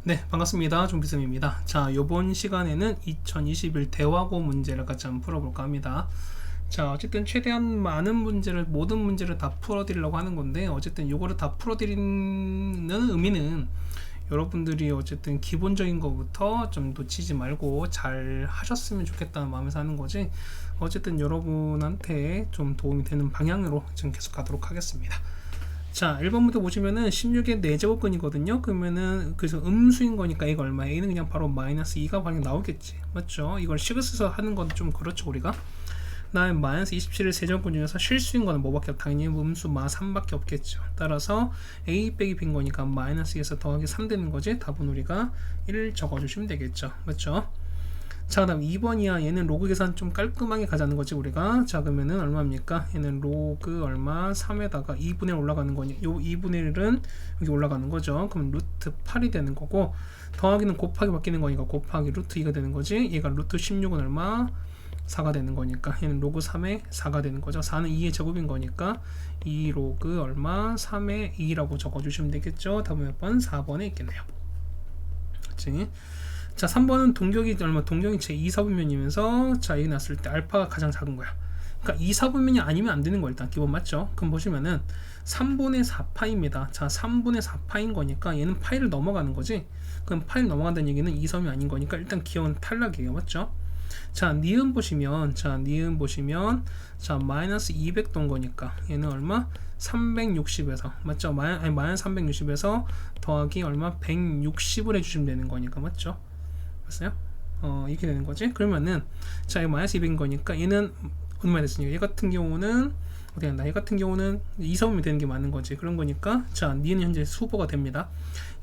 네, 반갑습니다. 종비쌤입니다. 자, 요번 시간에는 2021 대화고 문제를 같이 한번 풀어볼까 합니다. 자, 어쨌든 최대한 많은 문제를, 모든 문제를 다 풀어드리려고 하는 건데, 어쨌든 요거를 다 풀어드리는 의미는 여러분들이 어쨌든 기본적인 것부터 좀 놓치지 말고 잘 하셨으면 좋겠다는 마음에서 하는 거지, 어쨌든 여러분한테 좀 도움이 되는 방향으로 지금 계속 가도록 하겠습니다. 자, 1번부터 보시면은 16의 4제곱근이거든요. 그러면은 그래서 음수인 거니까 이거 얼마? a는 그냥 바로 마이너스 2가 바로 나오겠지. 맞죠? 이걸 식을 써서 하는 건 좀 그렇죠, 우리가. 그다음에 마이너스 27의 세제곱근 중에서 실수인 거는 뭐밖에 없? 당연히 음수 마 3밖에 없겠죠. 따라서 a 빼기 b인 거니까 마이너스 2에서 더하기 3 되는 거지. 답은 우리가 1 적어주시면 되겠죠. 맞죠? 자, 그다음 2번이야. 얘는 로그 계산 좀 깔끔하게 가자는 거지 우리가. 자, 그러면은 얼마입니까? 얘는 로그 얼마 3에다가 2분의 1 올라가는 거니, 요 2분의 1은 여기 올라가는 거죠. 그럼 루트 8이 되는 거고, 더하기는 곱하기 바뀌는 거니까 곱하기 루트 2가 되는 거지. 얘가 루트 16은 얼마? 4가 되는 거니까 얘는 로그 3의 4가 되는 거죠. 4는 2의 제곱인 거니까 2 로그 얼마? 3의 2라고 적어주시면 되겠죠. 답은 몇 번? 4번에 있겠네요. 그치? 자, 3번은 동격이 얼마? 동격이 제2사분면이면서 자, 여기 났을 때 알파가 가장 작은 거야. 그러니까 2사분면이 아니면 안 되는 거 일단 기본 맞죠? 그럼 보시면은 3분의 4파입니다. 자, 3분의 4파인 거니까 얘는 파이를 넘어가는 거지. 그럼 파이를 넘어간다는 얘기는 2섬이 아닌 거니까 일단 기억은 탈락이에요. 맞죠? 자, 니은 보시면 자, 마이너스 200도인 거니까 얘는 얼마? 360에서 맞죠? 마이너스 360에서 더하기 얼마? 160을 해주시면 되는 거니까 맞죠? 봤어요? 이렇게 되는 거지. 그러면은 자, 이거 마이너스 200인 거니까 얘는 얼마 됐으니까 얘 같은 경우는 어떻게 한다? 얘 같은 경우는 2섬이 되는 게 맞는 거지. 그런 거니까 자, 니은 현재 수보가 됩니다.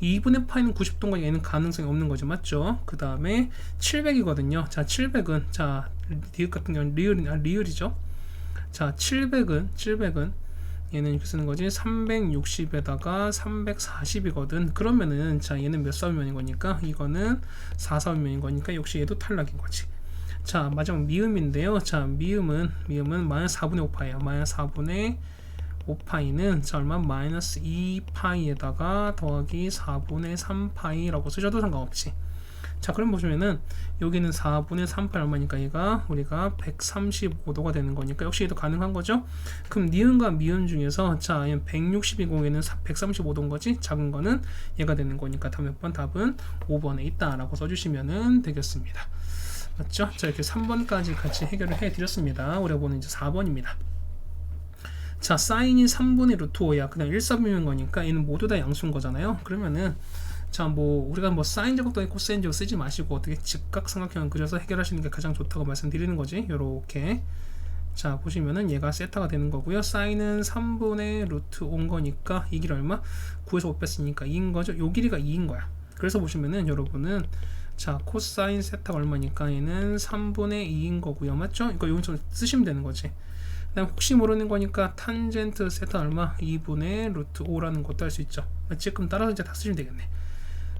2분의 파이는 90도인가 얘는 가능성이 없는 거죠. 맞죠? 그 다음에 700이거든요. 자, 700은 자, 리을 같은 경우는 리을이죠. 자, 700은 얘는 이렇게 쓰는 거지. 360에다가 340이거든. 그러면은 자, 얘는 몇 사분면인 거니까 이거는 4사분면인 거니까 역시 얘도 탈락인 거지. 자, 마지막 미음인데요. 자, 미음은 마이너스 4분의 5파이야. 마이너스 4분의 5파이는 자, 얼마? 마이너스 2파이에다가 더하기 4분의 3파이라고 쓰셔도 상관없지. 자, 그럼 보시면은 여기는 4분의 3파이 얼마니까 얘가 우리가 135도가 되는 거니까 역시 얘도 가능한 거죠. 그럼 니은과 미음 중에서 자, 160이고 얘는 135도인 거지. 작은 거는 얘가 되는 거니까 답 몇 번? 답은 5번에 있다라고 써주시면 되겠습니다. 맞죠? 자, 이렇게 3번까지 같이 해결을 해드렸습니다. 우리가 보는 이제 4번입니다. 자, 사인이 3분의 루트 5야. 그냥 1사분면 거니까 얘는 모두 다 양수인 거잖아요. 그러면은 자, 뭐 우리가 뭐 사인 제곱 더하기 코사인 제곱 쓰지 마시고 어떻게 직각삼각형을 그려서 해결하시는 게 가장 좋다고 말씀드리는 거지. 요렇게 자, 보시면은 얘가 세타가 되는 거고요. 사인은 3분의 루트 5인 거니까 이 길이 얼마? 9에서 5 뺐으니까 2인 거죠. 요 길이가 2인 거야. 그래서 보시면은 여러분은 자, 코사인 세타가 얼마니까 얘는 3분의 2인 거고요. 맞죠? 이거 여기서 쓰시면 되는 거지. 그다음 혹시 모르는 거니까 탄젠트 세타 얼마? 2분의 루트 5라는 것도 할 수 있죠. 맞지? 그럼 따라서 이제 다 쓰시면 되겠네.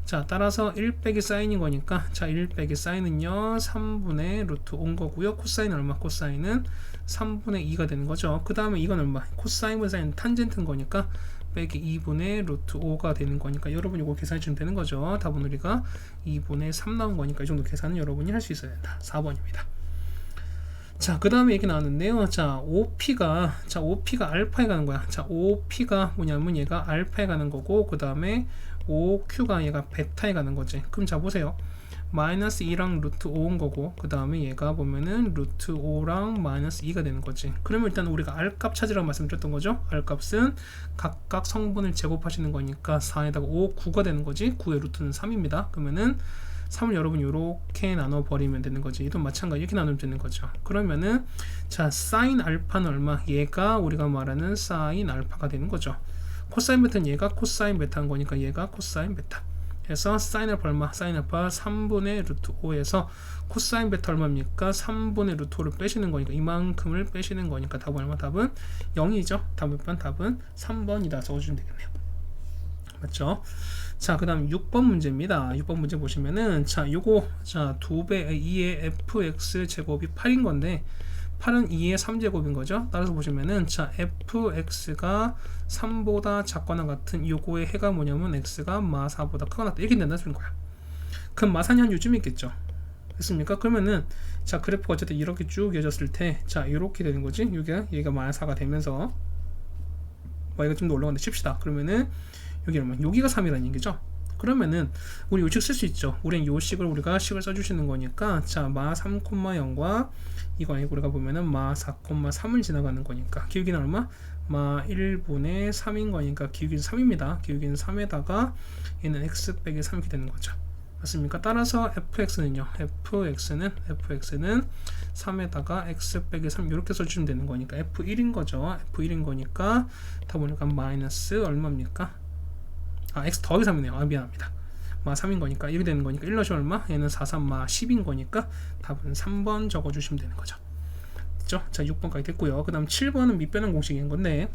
자, 따라서 1 빼기 사인인 거니까 자, 1 빼기 사인은요 3분의 루트 5인 거고요. 코사인은 얼마? 코사인은 3분의 2가 되는 거죠. 그 다음에 이건 얼마? 코사인분 사인 탄젠트인 거니까 빼기 2분의 루트 5가 되는 거니까 여러분이 이거 계산해 주면 되는 거죠. 답은 우리가 2분의 3 나온 거니까 이 정도 계산은 여러분이 할 수 있어야 된다. 4번입니다. 자, 그 다음에 얘기 나왔는데요. 자, OP가 알파에 가는 거야. 자, OP가 뭐냐면 얘가 알파에 가는 거고, 그 다음에 OQ가 얘가 베타에 가는 거지. 그럼 자, 보세요. 마이너스 2랑 루트 5인 거고, 그 다음에 얘가 보면은 루트 5랑 마이너스 2가 되는 거지. 그러면 일단 우리가 R값 찾으라고 말씀드렸던 거죠. R값은 각각 성분을 제곱하시는 거니까 4에다가 5, 9가 되는 거지. 9의 루트는 3입니다. 그러면은 3을 여러분 이렇게 나눠버리면 되는 거지. 이도 마찬가지 이렇게 나누면 되는 거죠. 그러면은 자, 사인 알파는 얼마? 얘가 우리가 말하는 사인 알파가 되는 거죠. 코사인 베타는 얘가 코사인 베타인 거니까 얘가 코사인 베타. 해서 사인 알파 얼마? 사인 알파 3분의 루트 5에서 코사인 베타 얼마입니까? 3분의 루트 5를 빼시는 거니까 이만큼을 빼시는 거니까 답은 얼마? 답은 0이죠. 답은 3번이다. 적어주시면 되겠네요. 맞죠? 자, 그 다음 6번 문제입니다. 6번 문제 보시면은 자, 요거 자, 2배 2의 fx 제곱이 8인 건데 8은 2의 3제곱인 거죠. 따라서 보시면은 자 fx가 3보다 작거나 같은 요거의 해가 뭐냐면 x가 마 4보다 크거나 같다 이렇게 된다는 소린 거야. 그럼 마산이 한 요쯤 있겠죠. 됐습니까? 그러면은 자 그래프가 어쨌든 이렇게 쭉 이어졌을 때 자 이렇게 되는 거지. 얘가 마 4가 되면서 y가 좀 더 올라가는데 칩시다. 그러면은 여기가 3이라는 얘기죠. 그러면은 우리 요식 쓸 수 있죠. 우리는 요식을 우리가 식을 써주시는 거니까 자 마 3,0과 이거 아니고 우리가 보면은 마 4,3을 지나가는 거니까 기울기는 얼마? 마 1분의 3인 거니까 기울기는 3입니다. 기울기는 3에다가 얘는 x 빼기 3 이렇게 되는 거죠. 맞습니까? 따라서 fx는요. fx는 3에다가 x 빼기 3 이렇게 써주면 되는 거니까 f1인 거죠. f1인 거니까 다 보니까 마이너스 얼마입니까? x 더하기 3이네요. 미안합니다. 마 3인 거니까 이렇게 되는 거니까 1 넣으시면 얼마? 얘는 4, 3, 마 10인 거니까 답은 3번 적어주시면 되는 거죠. 됐죠? 자 6번까지 됐고요. 그 다음 7번은 밑변환 공식인 건데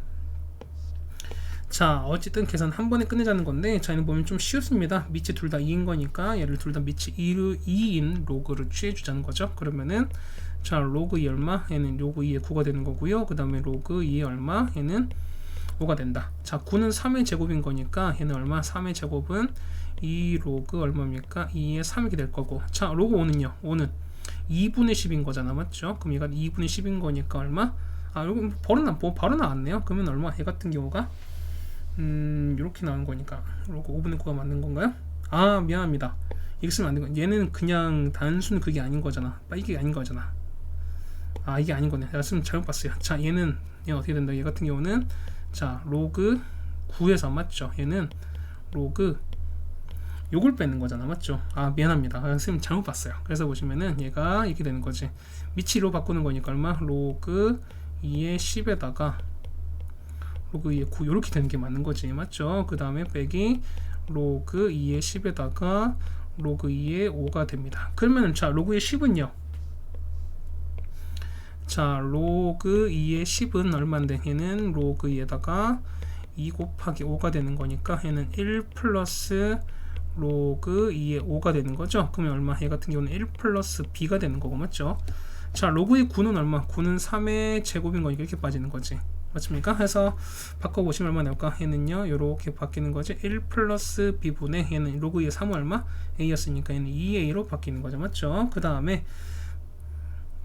자 어쨌든 계산 한 번에 끝내자는 건데 자 얘는 보면 좀 쉬웠습니다. 밑이 둘 다 2인 거니까 얘를 둘 다 밑이 2인 로그를 취해주자는 거죠. 그러면은 자 로그 2 얼마? 얘는 로그 2의 9가 되는 거고요. 그 다음에 로그 2의 얼마? 얘는 5가 된다. 자 9는 3의 제곱인 거니까 얘는 얼마? 3의 제곱은 2 로그 얼마입니까? 2의 3 이렇게 될 거고 자 로그 5는요. 5는 2분의 10인 거잖아. 맞죠? 그럼 얘가 2분의 10인 거니까 얼마? 여기 바로 나왔네요. 그러면 얼마? 얘 같은 경우가 이렇게 나온 거니까 로그 5분의 9가 맞는 건가요? 미안합니다. 이게 쓰면 안 되고 얘는 그냥 단순 그게 아닌 거잖아. 이게 아닌 거잖아. 이게 아닌 거네. 내가 쓰면 잘못 봤어요. 자 얘는 얘 어떻게 된다? 얘 같은 경우는 자 로그 9에서 맞죠? 얘는 로그 요걸 빼는 거잖아. 맞죠? 미안합니다. 선생님 잘못 봤어요. 그래서 보시면은 얘가 이렇게 되는 거지. 위치로 바꾸는 거니까 얼마? 로그 2의 10에다가 로그 2의 9 이렇게 되는 게 맞는 거지. 맞죠? 그 다음에 빼기 로그 2의 10에다가 로그 2의 5가 됩니다. 그러면은 자 로그 2의 10은요. 자 로그 2의 10은 얼마인데 얘는 로그 2에다가 2 곱하기 5가 되는 거니까 얘는 1 플러스 로그 2의 5가 되는 거죠. 그러면 얼마? 얘 같은 경우는 1 플러스 b가 되는 거고 맞죠? 자 로그의 9는 얼마? 9는 3의 제곱인 거니까 이렇게 빠지는 거지. 맞습니까? 해서 바꿔보시면 얼마 나올까? 얘는요 요렇게 바뀌는 거지. 1 플러스 b분의 얘는 로그 2의 3은 얼마? a였으니까 얘는 2a로 바뀌는 거죠. 맞죠? 그 다음에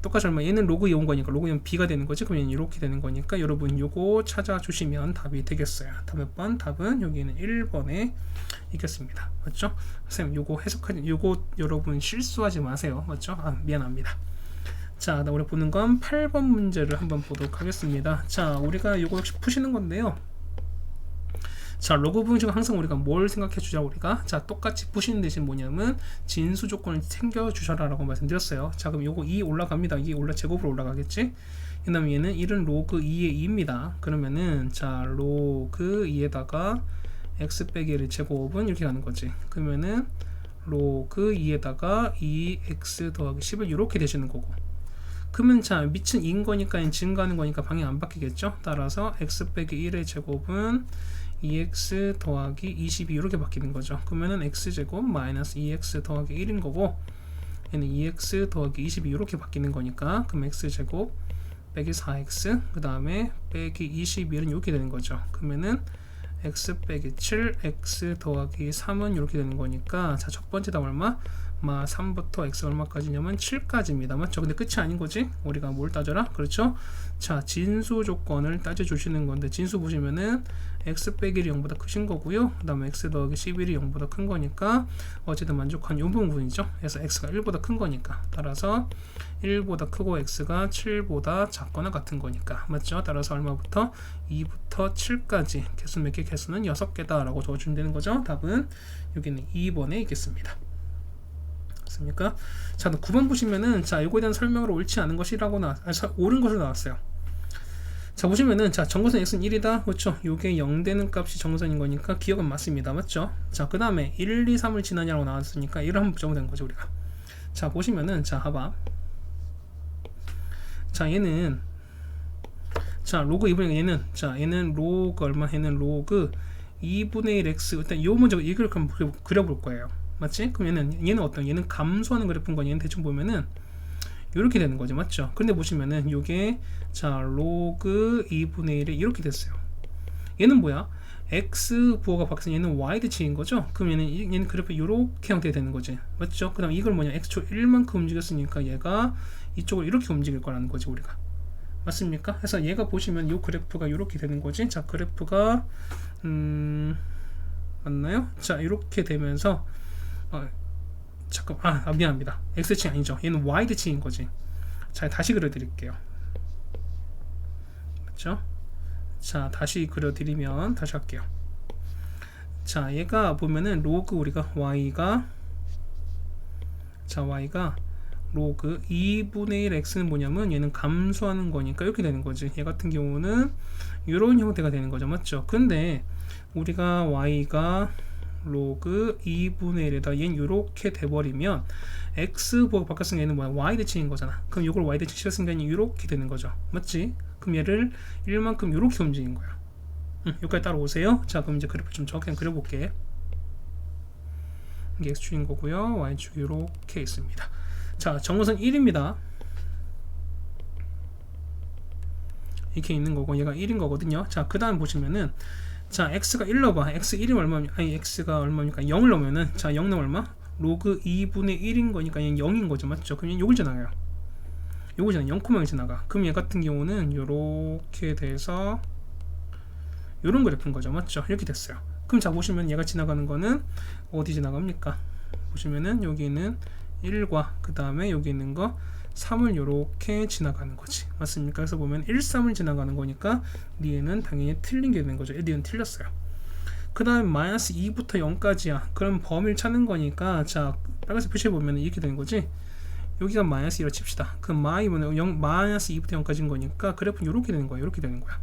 똑같이 얼마? 얘는 로그 2 온 거니까 로그 2는 b가 되는 거지. 그러면 이렇게 되는 거니까 여러분 요거 찾아주시면 답이 되겠어요. 답 몇 번? 답은 여기는 1번에 있겠습니다. 맞죠? 선생님 요거 해석하지 요거 여러분 실수하지 마세요. 맞죠? 미안합니다. 자 우리 보는 건 8번 문제를 한번 보도록 하겠습니다. 자 우리가 요거 역시 푸시는 건데요. 자 로그 분식은 항상 우리가 뭘 생각해 주자 우리가 자 똑같이 푸시는 대신 뭐냐면 진수 조건을 챙겨 주셔라 라고 말씀드렸어요. 자 그럼 요거 2 올라갑니다. 이게 제곱으로 올라가겠지. 그 다음에 얘는 1은 로그 2의 2입니다 그러면은 자 로그 2에다가 x 빼기 1의 제곱은 이렇게 가는 거지. 그러면은 로그 2에다가 2x 더하기 10을 이렇게 되시는 거고 그러면 자 밑은 2인 거니까 증가하는 거니까 방향 안 바뀌겠죠. 따라서 x 빼기 1의 제곱은 2x 더하기 22 이렇게 바뀌는 거죠. 그러면은 x제곱 마이너스 2x 더하기 1인 거고 얘는 2x 더하기 22 이렇게 바뀌는 거니까 그럼 x제곱 빼기 4x 그 다음에 빼기 21은 이렇게 되는 거죠. 그러면은 x 빼기 7 x 더하기 3은 이렇게 되는 거니까 자 첫 번째 답 얼마? 마 3부터 x 얼마까지냐면 7까지입니다. 맞죠? 근데 끝이 아닌 거지? 우리가 뭘 따져라? 그렇죠? 자 진수 조건을 따져 주시는 건데 진수 보시면은 x 빼기 1이 0보다 크신 거고요. 그 다음에 x 더하기 11이 0보다 큰 거니까 어쨌든 만족한 요 부분이죠. 그래서 x가 1보다 큰 거니까 따라서 1보다 크고 x가 7보다 작거나 같은 거니까 맞죠? 따라서 얼마부터? 2부터 7까지 개수 몇 개? 개수는 6개다 라고 적어주면 되는 거죠. 답은 여기는 2번에 있겠습니다. 맞습니까? 자 9번 보시면은 자 이거에 대한 설명으로 옳지 않은 것이라고 옳은 것으로 나왔어요. 자 보시면은 자 정거선 x는 1이다 그렇죠. 요게 0 되는 값이 정선인 거니까 기억은 맞습니다. 맞죠? 자 그 다음에 1, 2, 3을 지나냐고 나왔으니까 1을 한번 붙여보면 되는 거죠 우리가. 자 보시면은 자 봐봐 자 얘는 자 로그 2분의 얘는 로그 얼마? 얘는 로그 2분의 1x 일단 요 먼저 이걸 그려볼 거예요. 맞지? 그럼 얘는 어떤 얘는 감소하는 그래프인 거니 얘는 대충 보면은 이렇게 되는 거죠, 맞죠? 근데 보시면은 요게 자 로그 2분의 1에 이렇게 됐어요. 얘는 뭐야? x 부호가 바뀌어서 얘는 y 대칭인 거죠? 그럼 얘는 그래프 이렇게 형태가 되는 거지, 맞죠? 그 다음 이걸 뭐냐, x축 1만큼 움직였으니까 얘가 이쪽으로 이렇게 움직일 거라는 거지, 우리가. 맞습니까? 그래서 얘가 보시면 이 그래프가 이렇게 되는 거지. 자, 그래프가 맞나요? 자, 이렇게 되면서 잠깐, 미안합니다. x축이 아니죠. 얘는 y대칭인 거지. 자, 다시 그려드릴게요. 맞죠? 자, 다시 그려드리면 다시 할게요. 자, 얘가 보면은 로그 우리가 y가 로그 2분의 1 x는 뭐냐면 얘는 감소하는 거니까 이렇게 되는 거지. 얘 같은 경우는 이런 형태가 되는 거죠, 맞죠? 근데 우리가 y가 로그 2분의 1에다 얘는 이렇게 돼버리면 x 부호가 바뀌었으니까 얘는 뭐야, y 대칭인 거잖아. 그럼 이걸 y 대칭 시켰으니까 이렇게 되는 거죠, 맞지? 그럼 얘를 1만큼 이렇게 움직인 거야. 여기까지 따라오세요. 자, 그럼 이제 그래프 좀 정확하게 그려볼게. 이게 x축인 거고요, y축이 이렇게 있습니다. 자, 정우선 1입니다. 이렇게 있는 거고 얘가 1인 거거든요. 자, 그 다음 보시면은 자, x가 1 넣어봐. x 1이 얼마입니까? 아니, x가 얼마입니까? 0을 넣으면은 자, 0 넣으면 얼마? 로그 2분의 1인 거니까 얘는 0인 거죠, 맞죠? 그럼 얘는 요걸 지나가요. 요거 지나가 0,0이 지나가. 그럼 얘 같은 경우는 요렇게 돼서 요런 그래프인 거죠, 맞죠? 이렇게 됐어요. 그럼 자, 보시면 얘가 지나가는 거는 어디 지나갑니까? 보시면은 여기는 1과 그 다음에 여기 있는 거 3을 요렇게 지나가는 거지, 맞습니까? 그래서 보면 1, 3을 지나가는 거니까 니에는 당연히 틀린 게 되는 거죠. 니은 틀렸어요. 그 다음에 마이너스 2부터 0까지야. 그럼 범위를 찾는 거니까 자, 빨간색 표시해 보면 이렇게 되는 거지. 여기가 마이너스 2로 칩시다. 그럼 마이너스 2부터 0까지인 거니까 그래프는 이렇게 되는 거야. 이렇게 되는 거야.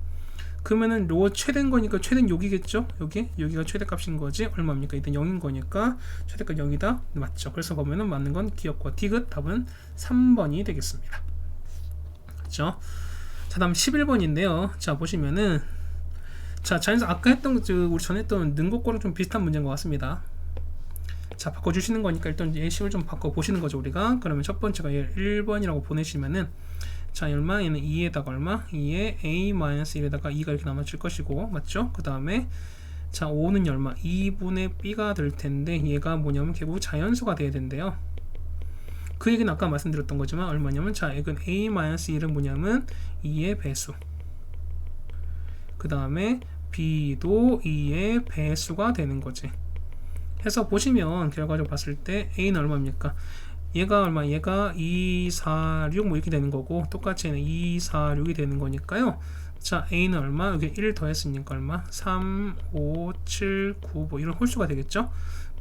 그러면은 로 최대인 거니까 최대는 여기겠죠? 여기가 최대값인 거지. 얼마입니까? 일단 0인 거니까 최대값 0이다. 맞죠? 그래서 보면은 맞는 건 기억과 디귿. 답은 3번이 되겠습니다. 그렇죠? 자, 다음 11번인데요. 자, 보시면은 자, 자연스 아까 했던 우리 전에 했던 능곡고랑 좀 비슷한 문제인 것 같습니다. 자, 바꿔주시는 거니까 일단 예식을 좀 바꿔보시는 거죠, 우리가. 그러면 첫 번째가 1번이라고 보내시면은 자, 얼마? 얘는 2에다가 얼마? 2에 a-1에다가 2가 이렇게 남아질 것이고, 맞죠? 그 다음에 자, 5는 얼마? 2분의 b가 될 텐데 얘가 뭐냐면 결국 자연수가 돼야 된대요. 그 얘기는 아까 말씀드렸던 거지만 얼마냐면 자, 이건 a-1은 뭐냐면 2의 배수, 그 다음에 b도 2의 배수가 되는 거지. 해서 보시면 결과적으로 봤을 때 a는 얼마입니까? 얘가 얼마? 얘가 2, 4, 6 뭐 이렇게 되는 거고 똑같이 얘는 2, 4, 6이 되는 거니까요. 자, a는 얼마? 여기 1 더했으니까 얼마? 3, 5, 7, 9 뭐 이런 홀수가 되겠죠?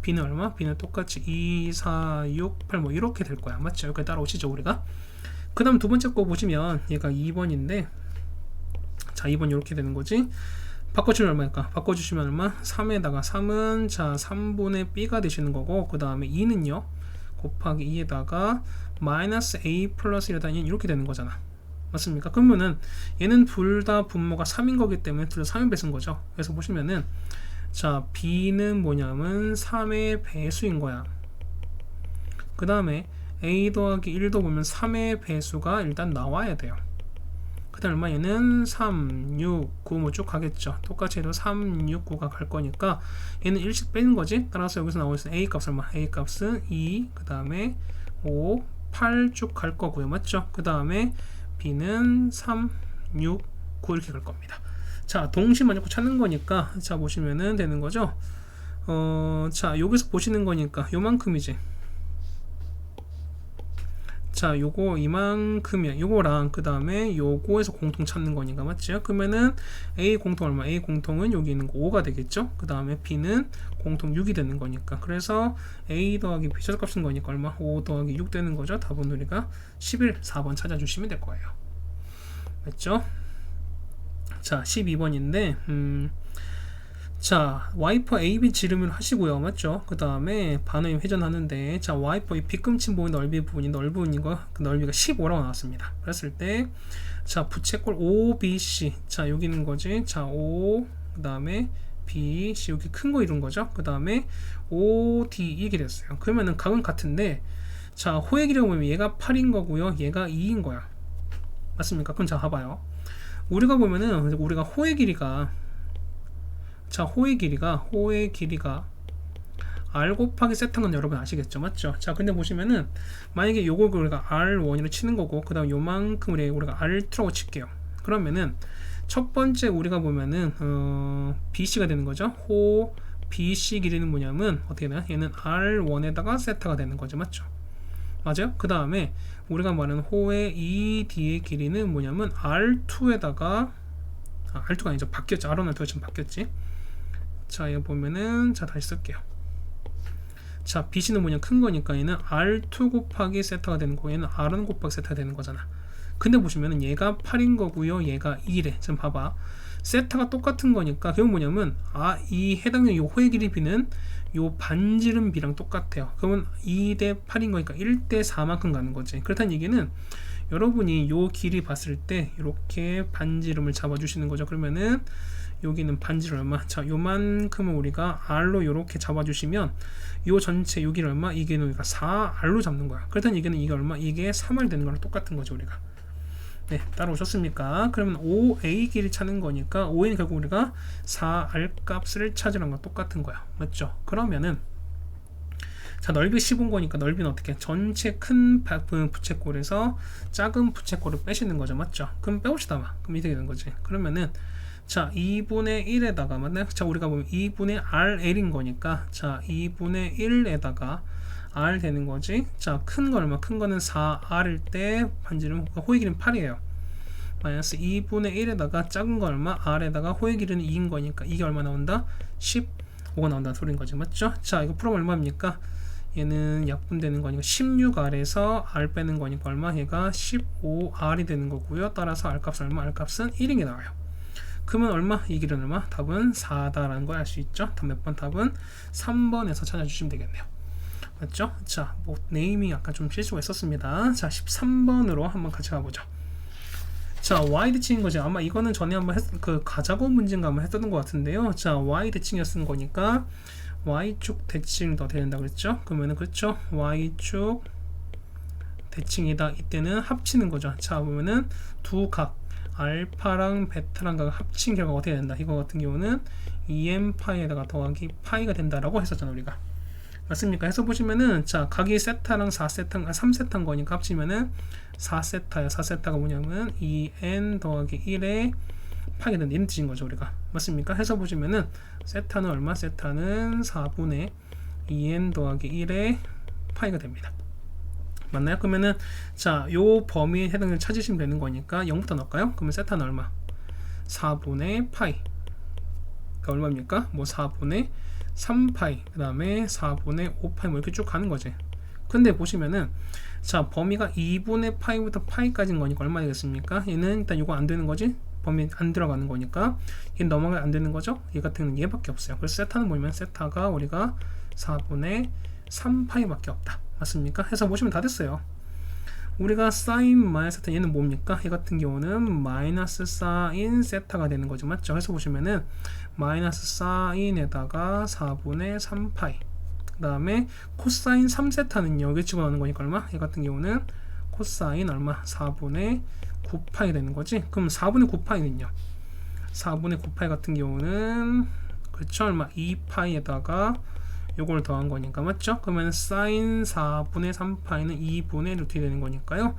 b는 얼마? b는 똑같이 2, 4, 6, 8 뭐 이렇게 될 거야. 맞죠? 여기까지 따라오시죠, 우리가. 그 다음 두 번째 거 보시면 얘가 2번인데 자, 2번 이렇게 되는 거지. 바꿔주면 얼마일까? 바꿔주시면 얼마? 3에다가 3은 자 3분의 b가 되시는 거고 그 다음에 2는요 곱하기 2에다가 마이너스 a 플러스 1에다 이렇게 되는 거잖아, 맞습니까? 그러면은 얘는 둘 다 분모가 3인 거기 때문에 둘 다 3의 배수인 거죠. 그래서 보시면은 자, b는 뭐냐면 3의 배수인 거야. 그 다음에 a 더하기 1도 보면 3의 배수가 일단 나와야 돼요. 그 다음 얼마? 얘는 3, 6, 9 뭐 쭉 가겠죠. 똑같이 해도 3, 6, 9가 갈 거니까 얘는 1씩 빼는 거지. 따라서 여기서 나올 수 있는 a 값은 얼마? a 값은 2, 그 다음에 5, 8 쭉 갈 거고요, 맞죠? 그 다음에 b는 3, 6, 9 이렇게 갈 겁니다. 자, 동시만 자꾸 찾는 거니까 자, 보시면은 되는 거죠. 자, 여기서 보시는 거니까 요만큼이지. 자, 요거 이만큼이야. 요거랑 그 다음에 요거에서 공통 찾는 거니까, 맞죠? 그러면은 A 공통 얼마? A 공통은 여기 있는 거 5가 되겠죠? 그 다음에 B는 공통 6이 되는 거니까. 그래서 A 더하기 B 최소값인 거니까 얼마? 5 더하기 6 되는 거죠? 답은 우리가 11, 4번 찾아주시면 될 거예요. 맞죠? 자, 12번인데 자, 와이퍼 AB 지름을 하시고요, 맞죠? 그 다음에 반응이 회전하는데 자, 와이퍼 이 빗금치 부분 부분이 넓은 거 그 넓이가 15라고 나왔습니다. 그랬을 때 자, 부채꼴 OBC 자, 여기 있는 거지. 자, O 그 다음에 BC 여기 큰 거 이룬 거죠. 그 다음에 OD 이게 됐어요. 그러면은 각은 같은데 자, 호의 길이라고 보면 얘가 8인 거고요. 얘가 2인 거야. 맞습니까? 그럼 자, 봐봐요. 우리가 보면은 우리가 호의 길이가 호의 길이가 r 곱하기 세타인 건 여러분 아시겠죠? 맞죠? 자, 근데 보시면은 만약에 요걸 우리가 r1으로 치는 거고 그 다음 요만큼 우리가 r2라고 칠게요. 그러면은 첫 번째 우리가 보면은 bc가 되는 거죠. 호 bc 길이는 뭐냐면 어떻게 되나? 얘는 r1에다가 세타가 되는 거죠. 맞죠? 맞아요? 그 다음에 우리가 말하는 호의 ED의 길이는 뭐냐면 R2에다가 R2가 아니죠. 바뀌었죠. R1, R2가 지금 바뀌었지. 자, 이거 보면은 자, 다시 쓸게요. 자, BC는 뭐냐? 큰 거니까 얘는 R2 곱하기 세타가 되는 거, 얘는 R1 곱하기 세타가 되는 거잖아. 근데 보시면은 얘가 8인 거고요. 얘가 2래. 지금 봐봐. 세타가 똑같은 거니까 그건 뭐냐면 이 해당되는 요 호의 길이 B는 요 반지름 B랑 똑같아요. 그러면 2대 8인 거니까 1대 4만큼 가는 거지. 그렇다는 얘기는 여러분이 요 길이 봤을 때 이렇게 반지름을 잡아 주시는 거죠. 그러면은 여기는 반지름 얼마? 자, 요만큼을 우리가 R로 이렇게 잡아 주시면 요 전체 여기는 얼마? 이게 우리가 4R로 잡는 거야. 그렇다는 얘기는 이게 얼마? 이게 3R 되는 거랑 똑같은 거죠, 우리가. 네, 따라오셨습니까? 그러면 OA 길이 찾는 거니까 OA는 결국 우리가 4R 값을 찾으는 거 똑같은 거야. 맞죠? 그러면은 자, 넓이 15인 거니까 넓이는 어떻게? 전체 큰 부채꼴에서 작은 부채꼴을 빼시는 거죠. 맞죠? 그럼 빼봅시다. 그럼 이렇게 되는 거지. 그러면은 자, 2분의 1에다가 맞나요? 자, 우리가 보면 2분의 RL인 거니까 자, 2분의 1에다가 R 되는 거지. 자, 큰 거 얼마? 큰 거는 4R일 때 반지름 호의 길이는 8이에요. 마이너스 2분의 1에다가 작은 거 얼마? R에다가 호의 길이는 2인 거니까 이게 얼마 나온다? 15가 나온다는 소리인 거지. 맞죠? 자, 이거 풀어보면 얼마입니까? 얘는 약분되는 거니까 16R에서 R 빼는 거니까 얼마? 얘가 15R이 되는 거고요. 따라서 R 값은 얼마? R 값은 1인 게 나와요. 그러면 얼마? 이 길은 얼마? 답은 4다라는 걸 알 수 있죠. 몇 번? 답은 3번에서 찾아주시면 되겠네요. 맞죠? 자, 뭐 네이밍이 약간 좀 실수가 있었습니다. 자, 13번으로 한번 같이 가보죠. 자, y 대칭인 거죠. 아마 이거는 전에 한번 그 가자고 문제인가 한번 했던 것 같은데요. 자, y 대칭이었던 거니까 y축 대칭이 더 된다 그랬죠? 그러면은 그렇죠? y축 대칭이다. 이때는 합치는 거죠. 자, 보면은 두 각 알파랑 베타랑 각을 합친 결과가 어떻게 된다. 이거 같은 경우는 2m 파이에다가 더하기 파이가 된다라고 했었잖아 우리가. 맞습니까? 해서 보시면은 자, 각이 세타랑 4세타, 3세타인 거니까 합치면은 4세타야. 4세타가 뭐냐면 2n 더하기 1에 파이가 된다. 이런 뜻인 거죠 우리가. 맞습니까? 해서 보시면은 세타는 얼마? 세타는 4분의 2n 더하기 1에 파이가 됩니다. 맞나요? 그러면은 자, 요 범위에 해당되는 찾으시면 되는 거니까 0부터 넣을까요? 그러면 세타는 얼마? 4분의 파이. 그러니까 얼마입니까? 뭐 4분의 3파이, 그 다음에 4분의 5파이 뭐 이렇게 쭉 가는 거지. 근데 보시면은 자, 범위가 2분의 파이부터 파이까지인 거니까 얼마 되겠습니까? 얘는 일단 이거 안 되는 거지. 범위 안 들어가는 거니까 얘 넘어가 안 되는 거죠. 얘 같은 경우는 얘밖에 없어요. 그래서 세타는 뭐냐면 세타가 우리가 4분의 3파이밖에 없다. 맞습니까? 해서 보시면 다 됐어요. 우리가 사인 마이너스 세타 얘는 뭡니까? 얘 같은 경우는 마이너스 사인 세타가 되는 거죠. 맞죠? 해서 보시면은 마이너스 사인에다가 4분의 3파이 그 다음에 코사인 3세타는요 여기 집어넣는 거니까 얼마? 얘 같은 경우는 코사인 얼마? 4분의 9파이 되는 거지. 그럼 4분의 9파이는요 4분의 9파이 같은 경우는 그렇죠? 얼마? 2파이에다가 요걸 더한 거니까 맞죠? 그러면 사인 4분의 3파이는 2분의 루트가 되는 거니까요.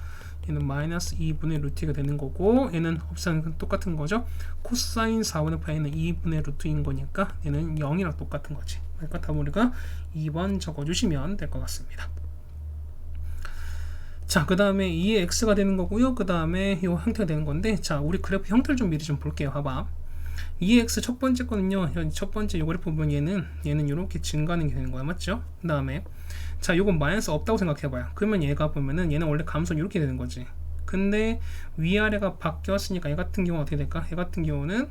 얘는 마이너스 2분의 루트가 되는 거고 얘는 없애는 똑같은 거죠. 코사인 4분의 파이는 2분의 루트인 거니까 얘는 0이랑 똑같은 거지. 그러니까 답은 우리가 2번 적어주시면 될 것 같습니다. 자, 그 다음에 2의 x가 되는 거고요. 그 다음에 이 형태가 되는 건데 자, 우리 그래프 형태를 좀 미리 좀 볼게요. 봐봐. 2x 첫 번째 거는요, 첫 번째 요 그래프 보면 얘는 이렇게 증가하는 게 되는 거야. 맞죠? 그 다음에 자, 요건 마이너스 없다고 생각해봐요. 그러면 얘가 보면은 얘는 원래 감소는 이렇게 되는 거지. 근데 위아래가 바뀌었으니까 얘 같은 경우는 어떻게 될까? 얘 같은 경우는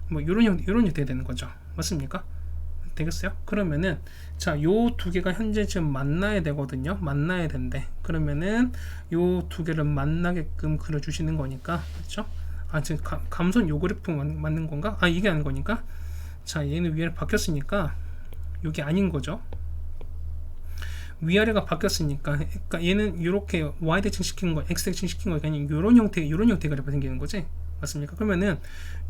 뭐 요런 형태가 되는 거죠. 맞습니까? 되겠어요? 그러면은 자, 요 두 개가 현재 지금 만나야 되거든요. 만나야 된대. 그러면은 요 두 개를 만나게끔 그려주시는 거니까, 그렇죠? 아, 지금 감소는 요 그래프 맞는 건가? 아, 이게 아닌 거니까. 자, 얘는 위에 바뀌었으니까 요게 아닌 거죠. 위아래가 바뀌었으니까, 그러니까 얘는 이렇게 y 대칭 시킨 거, x 대칭 시킨 거가 아니라 이런 형태, 그래프 생기는 거지. 맞습니까? 그러면은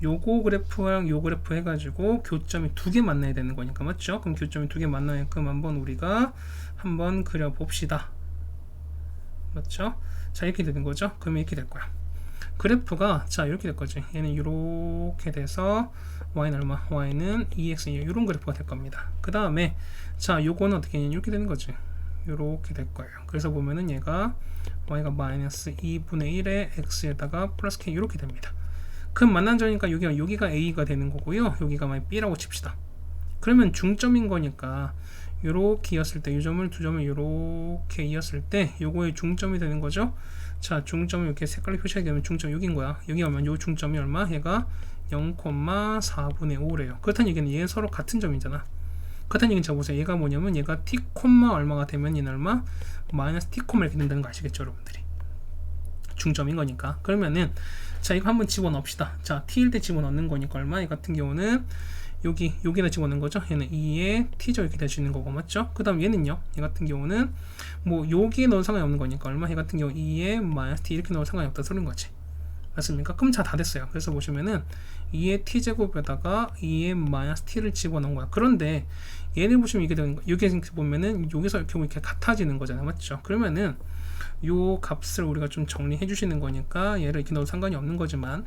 요거 그래프랑 요 그래프 해가지고 교점이 두 개 만나야 되는 거니까, 맞죠? 그럼 교점이 두 개 만나게끔 한번 우리가 한번 그려봅시다. 맞죠? 자, 이렇게 되는 거죠. 그러면 이렇게 될 거야. 그래프가 자 이렇게 될 거지. 얘는 이렇게 돼서 y는 얼마? y는 2x 이런 그래프가 될 겁니다. 그 다음에 자 요거는 어떻게 되냐? 이렇게 되는 거지. 이렇게 될 거예요. 그래서 보면은 얘가 y가 마이너스 2분의 1에 x에다가 플러스 k 이렇게 됩니다. 그럼 만난 점이니까 여기가 a가 되는 거고요. 여기가 만약 b라고 칩시다. 그러면 중점인 거니까 요렇게 이었을 때, 이 점을 두 점을 요렇게 이었을 때 요거의 중점이 되는 거죠. 자, 중점을 이렇게 색깔로 표시하게 되면 중점 여기인 거야. 여기 오면 요 중점이 얼마? 얘가 0,4분의 5래요. 그렇다는 얘기는 얘 서로 같은 점이잖아. 그렇다는 얘기는 자 보세요. 얘가 뭐냐면 얘가 t, 얼마가 되면 얘는 얼마? 마이너스 t, 이렇게 된다는 거 아시겠죠, 여러분들이? 중점인 거니까. 그러면은 자 이거 한번 집어넣읍시다. 자, t일 때 집어넣는 거니까 얼마? 이 같은 경우는 여기다 집어넣는 거죠. 얘는 2의 t죠. 이렇게 될 수 있는 거고, 맞죠? 그 다음 얘는요. 얘 같은 경우는 뭐 여기에 넣어도 상관이 없는 거니까 얼마? 얘 같은 경우 2의 마이너스 t 이렇게 넣어도 상관이 없다 소리인 거지. 맞습니까? 그럼 다 됐어요. 그래서 보시면은 2의 t제곱에다가 2의 마이너스 t를 집어넣은 거야. 그런데 얘를 보시면 이게 되는 거. 여기 보면은 여기서 이렇게 이렇게 같아지는 거잖아요. 맞죠? 그러면은 요 값을 우리가 좀 정리해 주시는 거니까 얘를 이렇게 넣어도 상관이 없는 거지만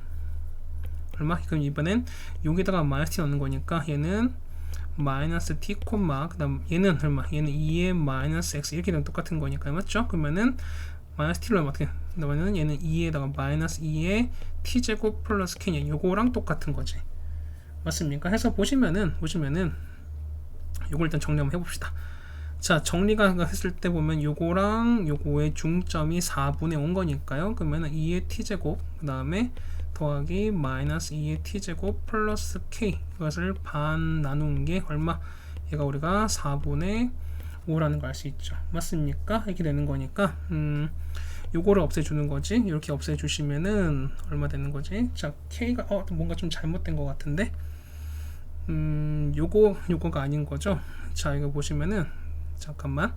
얼마? 그럼 이번엔 여기다가 마이너스 t 넣는 거니까 얘는 마이너스 t, 그 다음 얘는 얼마? 얘는 2의 마이너스 x 이렇게 되면 똑같은 거니까, 맞죠? 그러면은 마이너스 t를 넣으면 어떻게 넣으면 얘는 2에다가 마이너스 2의 t제곱 플러스 k냐 요거랑 똑같은 거지. 맞습니까? 해서 보시면은 요걸 일단 정리 한번 해봅시다. 자, 정리가 했을 때 보면 요거랑 요거의 중점이 4분의 5인 거니까요. 그러면은 2의 t제곱 그 다음에 더하기 마이너스 2의 t제곱 플러스 k 이것을 반 나눈 게 얼마? 얘가 우리가 4분의 5라는 걸 알 수 있죠. 맞습니까? 이렇게 되는 거니까 요거를 없애주는 거지. 이렇게 없애주시면은 얼마 되는 거지? 자, k가 뭔가 좀 잘못된 것 같은데 요거가 아닌 거죠. 자, 이거 보시면은 잠깐만,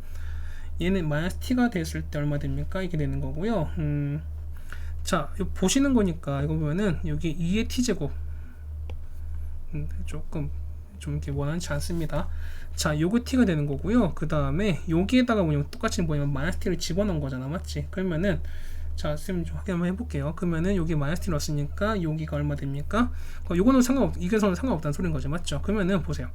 얘는 마이너스 t가 됐을 때 얼마 됩니까? 이렇게 되는 거고요. 자, 이거 보시는 거니까 이거 보면은 여기 2의 t제곱 조금 좀 이렇게 원하지 않습니다. 자, 요거 t가 되는 거고요. 그 다음에 여기에다가 뭐냐면 똑같이 뭐냐면 마이너스 t를 집어넣은 거잖아, 맞지? 그러면은 자, 쌤 좀 확인 한번 해볼게요. 그러면은 여기 마이너스 t 넣었으니까 여기가 얼마 됩니까? 요거는 이게서는 상관없다는 소리인 거죠, 맞죠? 그러면은 보세요.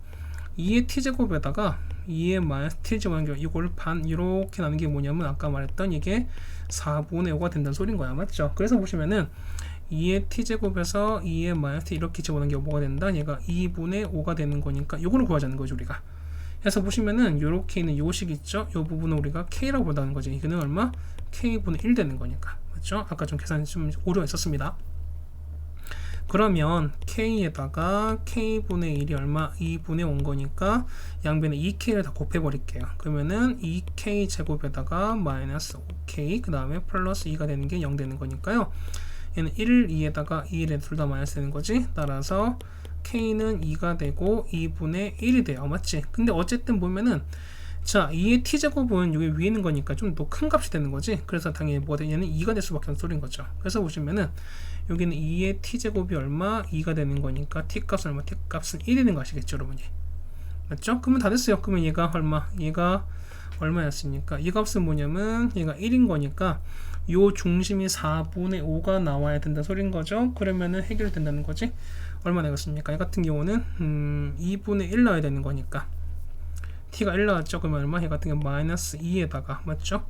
2의 t제곱에다가 2의 마이너스 t제곱 이걸 반 이렇게 나눈 게 뭐냐면 아까 말했던 이게 4분의 5가 된다는 소리인 거야, 맞죠? 그래서 보시면은 2의 t제곱에서 2의 마이너스 t 이렇게 집어넣은 게 뭐가 된다? 얘가 2분의 5가 되는 거니까 요거를 구하자는 거죠, 우리가. 그래서 보시면은 요렇게 있는 요식 있죠? 요 부분을 우리가 k라고 본다는 거지. 이거는 얼마? k분의 1 되는 거니까, 맞죠? 아까 좀 계산이 좀 오류가 있었습니다. 그러면 k에다가 k분의 1이 얼마? 2분의 5인 거니까 양변에 2k를 다 곱해 버릴게요. 그러면은 2k 제곱에다가 마이너스 5k 그 다음에 플러스 2가 되는 게 0 되는 거니까요. 얘는 1, 2에다가 2에 둘 다 마이너스 되는 거지. 따라서 k는 2가 되고 2분의 1이 돼요. 맞지? 근데 어쨌든 보면은 자, 2의 t제곱은 여기 위에 있는 거니까 좀 더 큰 값이 되는 거지. 그래서 당연히 뭐가 돼? 얘는 2가 될 수밖에 없는 소리인 거죠. 그래서 보시면은 여기는 2의 t제곱이 얼마? 2가 되는 거니까 t값은 얼마? t값은 1이 되는 거 아시겠죠, 여러분이? 맞죠? 그러면 다 됐어요. 그러면 얘가 얼마? 얘가 얼마였습니까? 이 값은 뭐냐면 얘가 1인 거니까 요 중심이 4분의 5가 나와야 된다는 소리인 거죠. 그러면은 해결된다는 거지. 얼마 나겠습니까? 이 같은 경우는 2분의 1 나와야 되는 거니까 t가 1 나왔죠. 그러면 얼마? 얘 같은 경우 마이너스 2에다가, 맞죠?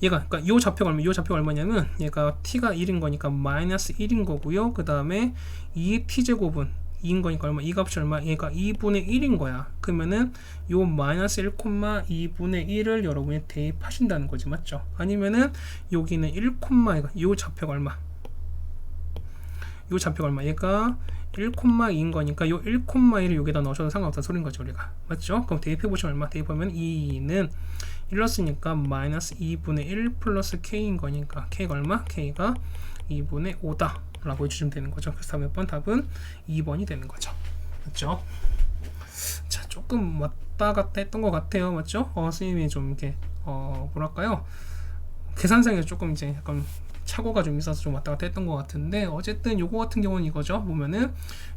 얘가, 그러니까 요 좌표가 얼마냐면 얘가 t가 1인 거니까 마이너스 1인 거고요. 그 다음에 2의 t제곱은 2인 거니까 얼마? 이 값이 얼마? 얘가 2분의 1인 거야. 그러면은 요 마이너스 1, 2분의 1을 여러분이 대입하신다는 거지, 맞죠? 아니면은 여기는 1, 요 좌표가 얼마? 요 좌표가 얼마? 얘가 1,2인 거니까 요 1,1을 여기다 넣으셔도 상관없다는 소린 거죠, 우리가. 맞죠? 그럼 대입해보시면 얼마? 대입하면 2는 1 넣었으니까 마이너스 2분의 1 플러스 k인 거니까 k가 얼마? k가 2분의 5다 라고 해주시면 되는 거죠. 그래서 몇 번? 답은 2번이 되는 거죠. 맞죠? 자, 조금 왔다 갔다 했던 것 같아요. 맞죠? 선생님이 좀 이렇게 뭐랄까요? 계산상에서 조금 이제 약간 착오가 좀 있어서 좀 왔다 갔다 했던 것 같은데, 어쨌든 요거 같은 경우는 이거죠. 보면은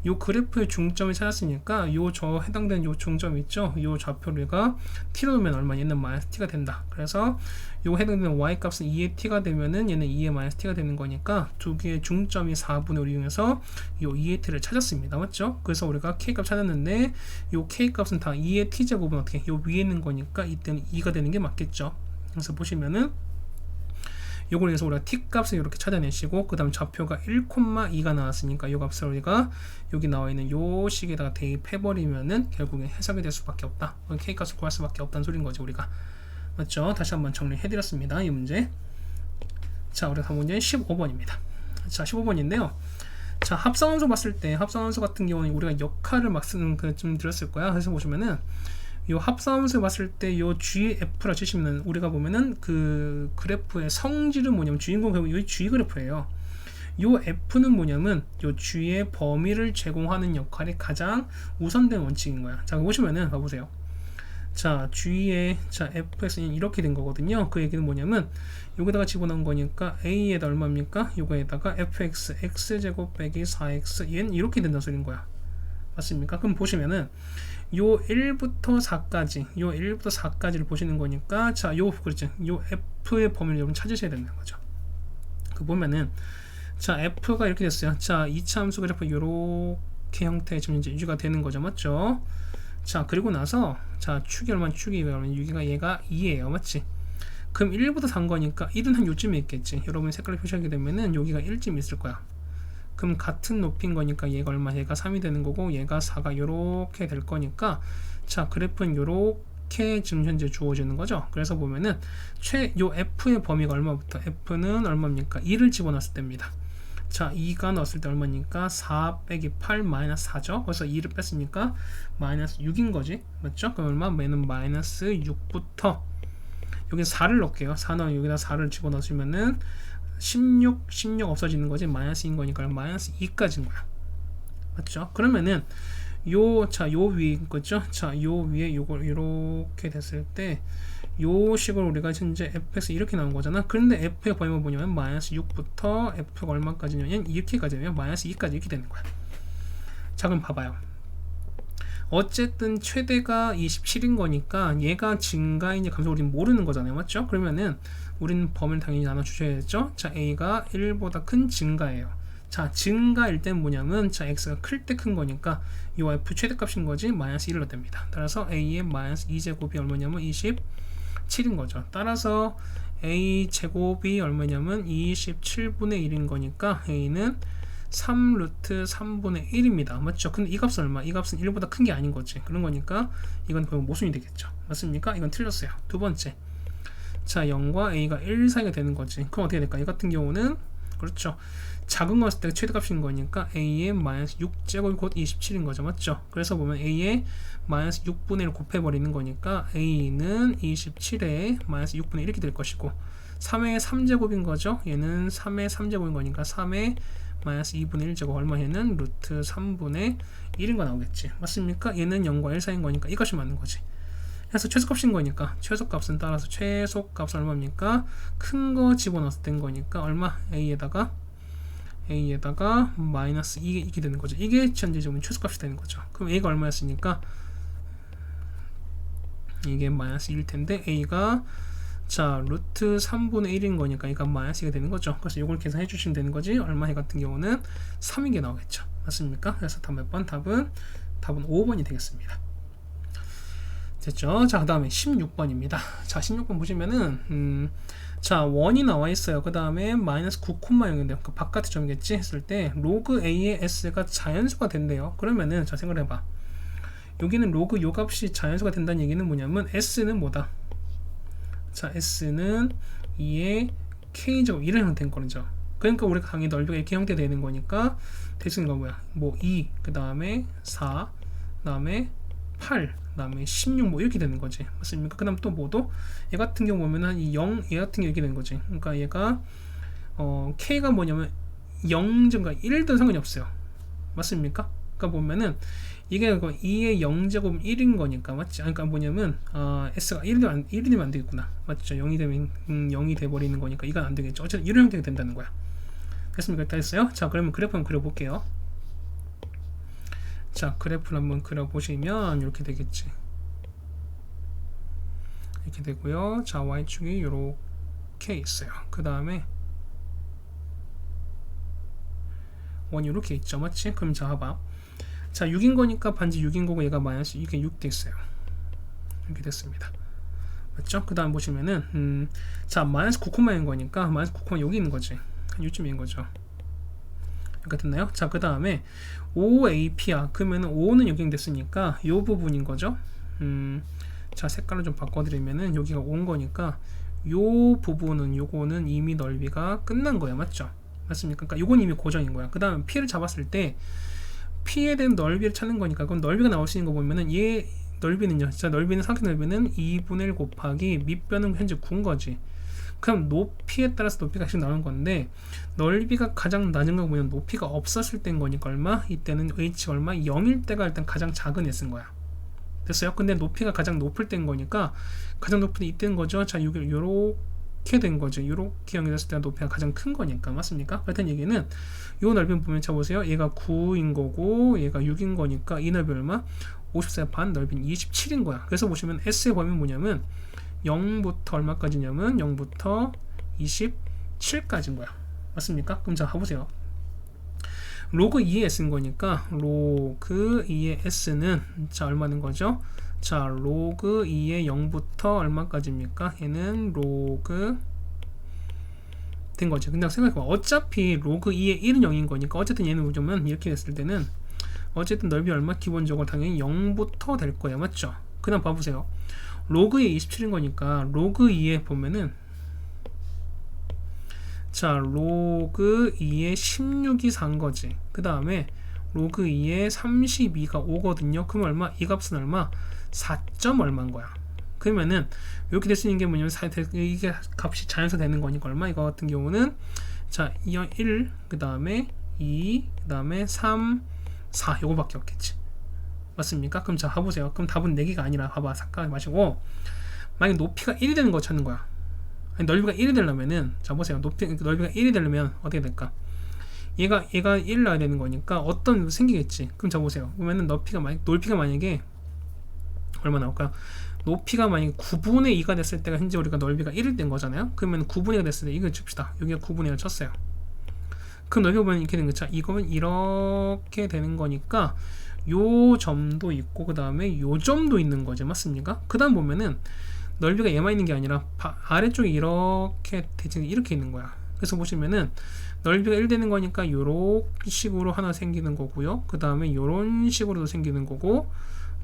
요 그래프의 중점을 찾았으니까 요 저 해당되는 요 중점 있죠. 요 좌표가 t로 놓으면 얼마? 얘는 마이너스 t가 된다. 그래서 요 해당되는 y 값은 2의 t가 되면은 얘는 2의 마이너스 t가 되는 거니까 두 개의 중점이 4분의 5를 이용해서 요 2의 t를 찾았습니다. 맞죠? 그래서 우리가 k 값 찾았는데 요 k 값은 다 2의 t 제곱은 어떻게? 요 위에 있는 거니까 이때는 2가 되는 게 맞겠죠. 그래서 보시면은 요걸 위해서 우리가 t 값을 이렇게 찾아내시고, 그 다음 좌표가 1,2가 나왔으니까 요 값을 우리가 여기 나와 있는 요 식에다가 대입해버리면은 결국엔 해석이 될 수밖에 없다. k 값을 구할 수밖에 없다는 소리인 거죠, 우리가. 맞죠? 다시 한번 정리해드렸습니다, 이 문제. 자, 우리가 다음 문제는 15번입니다. 자, 15번인데요. 자, 합성함수 봤을 때, 합성함수 같은 경우는 우리가 역할을 막 쓰는 그 좀 들었을 거야. 그래서 보시면은 요 합성함수 봤을 때 요 GF라 치시면은 우리가 보면은 그 그래프의 성질은 뭐냐면 주인공 요 G 그래프예요. 요 F는 뭐냐면 요 G의 범위를 제공하는 역할이 가장 우선된 원칙인 거야. 자, 보시면은 봐보세요. 자, G의 자 Fx는 이렇게 된 거거든요. 그 얘기는 뭐냐면 여기다가 집어넣은 거니까 A에다 얼마입니까? 요거에다가 fx x제곱 빼기 4x 얘는 이렇게 된다는 소리인 거야. 맞습니까? 그럼 보시면은 요 1부터 4까지 요 1부터 4까지를 보시는 거니까, 자, 요 그렇죠. 요 f의 범위를 여러분 찾으셔야 되는 거죠. 그 보면은 자, f가 이렇게 됐어요. 자, 2차 함수 그래프 요렇게 형태의 지금 이제 유지가 되는 거죠. 맞죠? 자, 그리고 나서 자, 축이 얼마나 축이 그러면 여기가 얘가 2예요. 맞지? 그럼 1부터 4인 거니까 1은 한 요쯤에 있겠지. 여러분이 색깔을 표시하게 되면은 여기가 1쯤 있을 거야. 그럼 같은 높이인 거니까 얘가 얼마? 얘가 3이 되는 거고 얘가 4가 요렇게 될 거니까, 자, 그래프는 요렇게 지금 현재 주어지는 거죠. 그래서 보면은 요 f의 범위가 얼마부터? f는 얼마입니까? 2를 집어넣었을 때입니다. 자, 2가 넣었을 때 얼마니까? 4 빼기 8 마이너스 4죠. 그래서 2를 뺐으니까 마이너스 6인 거지. 맞죠? 그럼 얼마? 얘는 마이너스 6부터 여기 4를 넣을게요. 4 넣으면 여기다 4를 집어넣으시면은 16 없어지는 거지. 마이너스인 거니까 마이너스 2까지인 거야. 맞죠? 그러면은 요 위에 거죠. 자, 요 위에 요걸 이렇게 됐을 때 요 식으로 우리가 현재 fx 이렇게 나온 거잖아. 그런데 f의 범위가 뭐냐면 마이너스 6부터 f가 얼마까지냐면 이렇게까지 되면 마이너스 2까지 이렇게 되는 거야. 자, 그럼 봐봐요. 어쨌든 최대가 27인 거니까 얘가 증가인지 감소 우리는 모르는 거잖아요. 맞죠? 그러면은 우리는 범위를 당연히 나눠 주셔야죠. 자, a가 1보다 큰 증가예요. 자, 증가일 땐 뭐냐면 자, x가 클 때 큰 거니까 이 f 최대값인 거지 마이너스 1로 됩니다. 따라서 a의 마이너스 2제곱이 얼마냐면 27인 거죠. 따라서 a 제곱이 얼마냐면 27분의 1인 거니까 a는 3 루트 3분의 1입니다. 맞죠? 근데 이 값은 얼마? 이 값은 1보다 큰 게 아닌 거지. 그런 거니까 이건 결국 모순이 되겠죠. 맞습니까? 이건 틀렸어요. 두 번째. 자, 0과 a가 1 사이가 되는 거지. 그럼 어떻게 될까? 이 같은 경우는 그렇죠. 작은 거였을 때 최대값인 거니까 a의 마이너스 6제곱이 곧 27인 거죠. 맞죠? 그래서 보면 a의 마이너스 6분의 1을 곱해버리는 거니까 a는 27에 마이너스 6분의 1 이렇게 될 것이고, 3의 3제곱인 거죠. 얘는 3의 3제곱인 거니까 3의 마이너스 2분의 1제곱 얼마? 얘는 루트 3분의 1인 거 나오겠지. 맞습니까? 얘는 0과 1 사이인 거니까 이것이 맞는 거지. 그래서 최소값인 거니까 최소값은 따라서 최소값은 얼마입니까? 큰 거 집어넣었을 땐 거니까 얼마? a에다가 마이너스 2 이게 되는 거죠. 이게 현재 지금 최소값이 되는 거죠. 그럼 a가 얼마였으니까 이게 마이너스 1일 텐데 a가 자, 루트 3분의 1인 거니까 이가 마이너스 2가 되는 거죠. 그래서 이걸 계산해 주시면 되는 거지. 얼마 해 같은 경우는 3인 게 나오겠죠. 맞습니까? 그래서 다음 몇 번? 답은 5번이 되겠습니다. 됐죠? 자, 그 다음에 16번입니다. 자, 16번 보시면은 자, 1이 나와 있어요. 그 다음에 마이너스 9,0인데요. 그 바깥의 점이겠지 했을 때 로그 a의 s가 자연수가 된대요. 그러면은 자, 생각을 해봐. 여기는 로그 요 값이 자연수가 된다는 얘기는 뭐냐면 s는 뭐다? 자, s는 2의 k제곱 이런 형태인 거죠. 그러니까 우리가 강의 넓이가 이렇게 형태되는 거니까 대신 건 뭐야? 뭐 2, 그 다음에 4, 그 다음에 8, 그 다음에 16 뭐 이렇게 되는 거지. 맞습니까? 그 다음 또 뭐도? 얘 같은 경우 보면은 이 0, 얘 같은 경우 이렇게 되는 거지. 그러니까 얘가 k가 뭐냐면 0, 1도 상관이 없어요. 맞습니까? 그러니까 보면은 이게 2의 0제곱 1인 거니까 맞지? 그러니까 뭐냐면 s가 1이 되면 안 되겠구나. 맞죠? 0이 되면 0이 돼 버리는 거니까 이건 안 되겠죠. 어쨌든 이런 형태가 된다는 거야. 됐습니까? 다 했어요? 자, 그러면 그래프 한번 그려 볼게요. 자, 그래프를 한번 그려 보시면 이렇게 되겠지. 이렇게 되고요. 자, y축이 이렇게 있어요. 그 다음에 원이 이렇게 있죠. 맞지? 그럼 자, 봐봐. 자, 6인 거니까 반지 6인 거고 얘가 마이너스 이게 6 됐어요. 이렇게 됐습니다. 맞죠? 그 다음 보시면은 자, 마이너스 9,인 거니까 마이너스 9, 여기 있는 거지. 한 요쯤인 거죠. 이렇게 됐나요? 자, 그 다음에 5AP야. 그러면은 5는 여기 됐으니까 요 부분인 거죠. 자, 색깔을 좀 바꿔드리면은 여기가 5인 거니까 요 부분은 요거는 이미 넓이가 끝난 거예요. 맞죠? 맞습니까? 그러니까 요건 이미 고정인 거야. 그 다음에 P를 잡았을 때 P에 대한 넓이를 찾는 거니까 그럼 넓이가 나올 수 있는 거 보면은 얘 넓이는요. 자, 넓이는 상태 넓이는 2분의 1 곱하기 밑변은 현재 9인 거지. 그럼 높이에 따라서 높이가 계속 나오는 건데 넓이가 가장 낮은 거 보면 높이가 없었을 때인 거니까 얼마? 이때는 h가 얼마? 0일 때가 일단 가장 작은 s인 거야. 됐어요? 근데 높이가 가장 높을 때인 거니까 가장 높을 때 이때인 거죠. 자, 이게 요렇게 된 거죠. 요렇게 연결했을 때 높이가 가장 큰 거니까. 맞습니까? 하여튼 얘기는 요 넓이 보면 자 보세요. 얘가 9인 거고 얘가 6인 거니까 이 넓이 얼마? 54의 반, 넓이는 27인 거야. 그래서 보시면 s의 범위는 뭐냐면 0부터 얼마까지냐면 0부터 27까지인 거야. 맞습니까? 그럼 자, 가보세요. 로그 2의 s인 거니까 로그 2의 s는 자, 얼마는 거죠? 자, 로그 2의 0부터 얼마까지입니까? 얘는 로그 된 거죠. 근데 생각해봐. 어차피 로그 2의 1은 0인 거니까 어쨌든 얘는 뭐냐면 이렇게 됐을 때는 어쨌든 넓이 얼마? 기본적으로 당연히 0부터 될 거예요. 맞죠? 그 다음 봐보세요. 로그 2의 27인 거니까 로그 2에 보면은 자, 로그 2의 16이 4인 거지. 그 다음에 로그 2의 32가 5거든요. 그럼 얼마? 이 값은 얼마? 4점 얼마인 거야. 그러면은 이렇게 될 수 있는 게 뭐냐면 이게 값이 자연수 되는 거니까 얼마? 이거 같은 경우는 자, 1, 그 다음에 2, 그 다음에 3, 4 요거밖에 없겠지. 맞습니까? 그럼 자, 봐보세요. 그럼 답은 4개가 아니라 봐봐. 삭감하지 마시고 만약에 높이가 1이 되는 거 찾는 거야. 아니, 넓이가 1이 되려면은 자, 보세요. 넓이가 1이 되려면 어떻게 될까? 얘가 1을 놔야 되는 거니까 어떤 생기겠지. 그럼 자, 보세요. 보면은 높이가 만약에 얼마 나올까요? 높이가 만약에 9분의 2가 됐을 때가 현재 우리가 넓이가 1을 된 거잖아요. 그러면 9분의 2가 됐을 때 이거 줍시다. 여기가 9분의 2를 쳤어요. 그럼 넓이 보면 이렇게 되는 거죠. 이거는 이렇게 되는 거니까 요 점도 있고 그 다음에 요 점도 있는 거죠. 맞습니까? 그 다음 보면은 넓이가 얘만 있는 게 아니라 아래쪽에 이렇게 대칭이 이렇게 있는 거야. 그래서 보시면은 넓이가 1 되는 거니까 요런 식으로 하나 생기는 거고요. 그 다음에 요런 식으로도 생기는 거고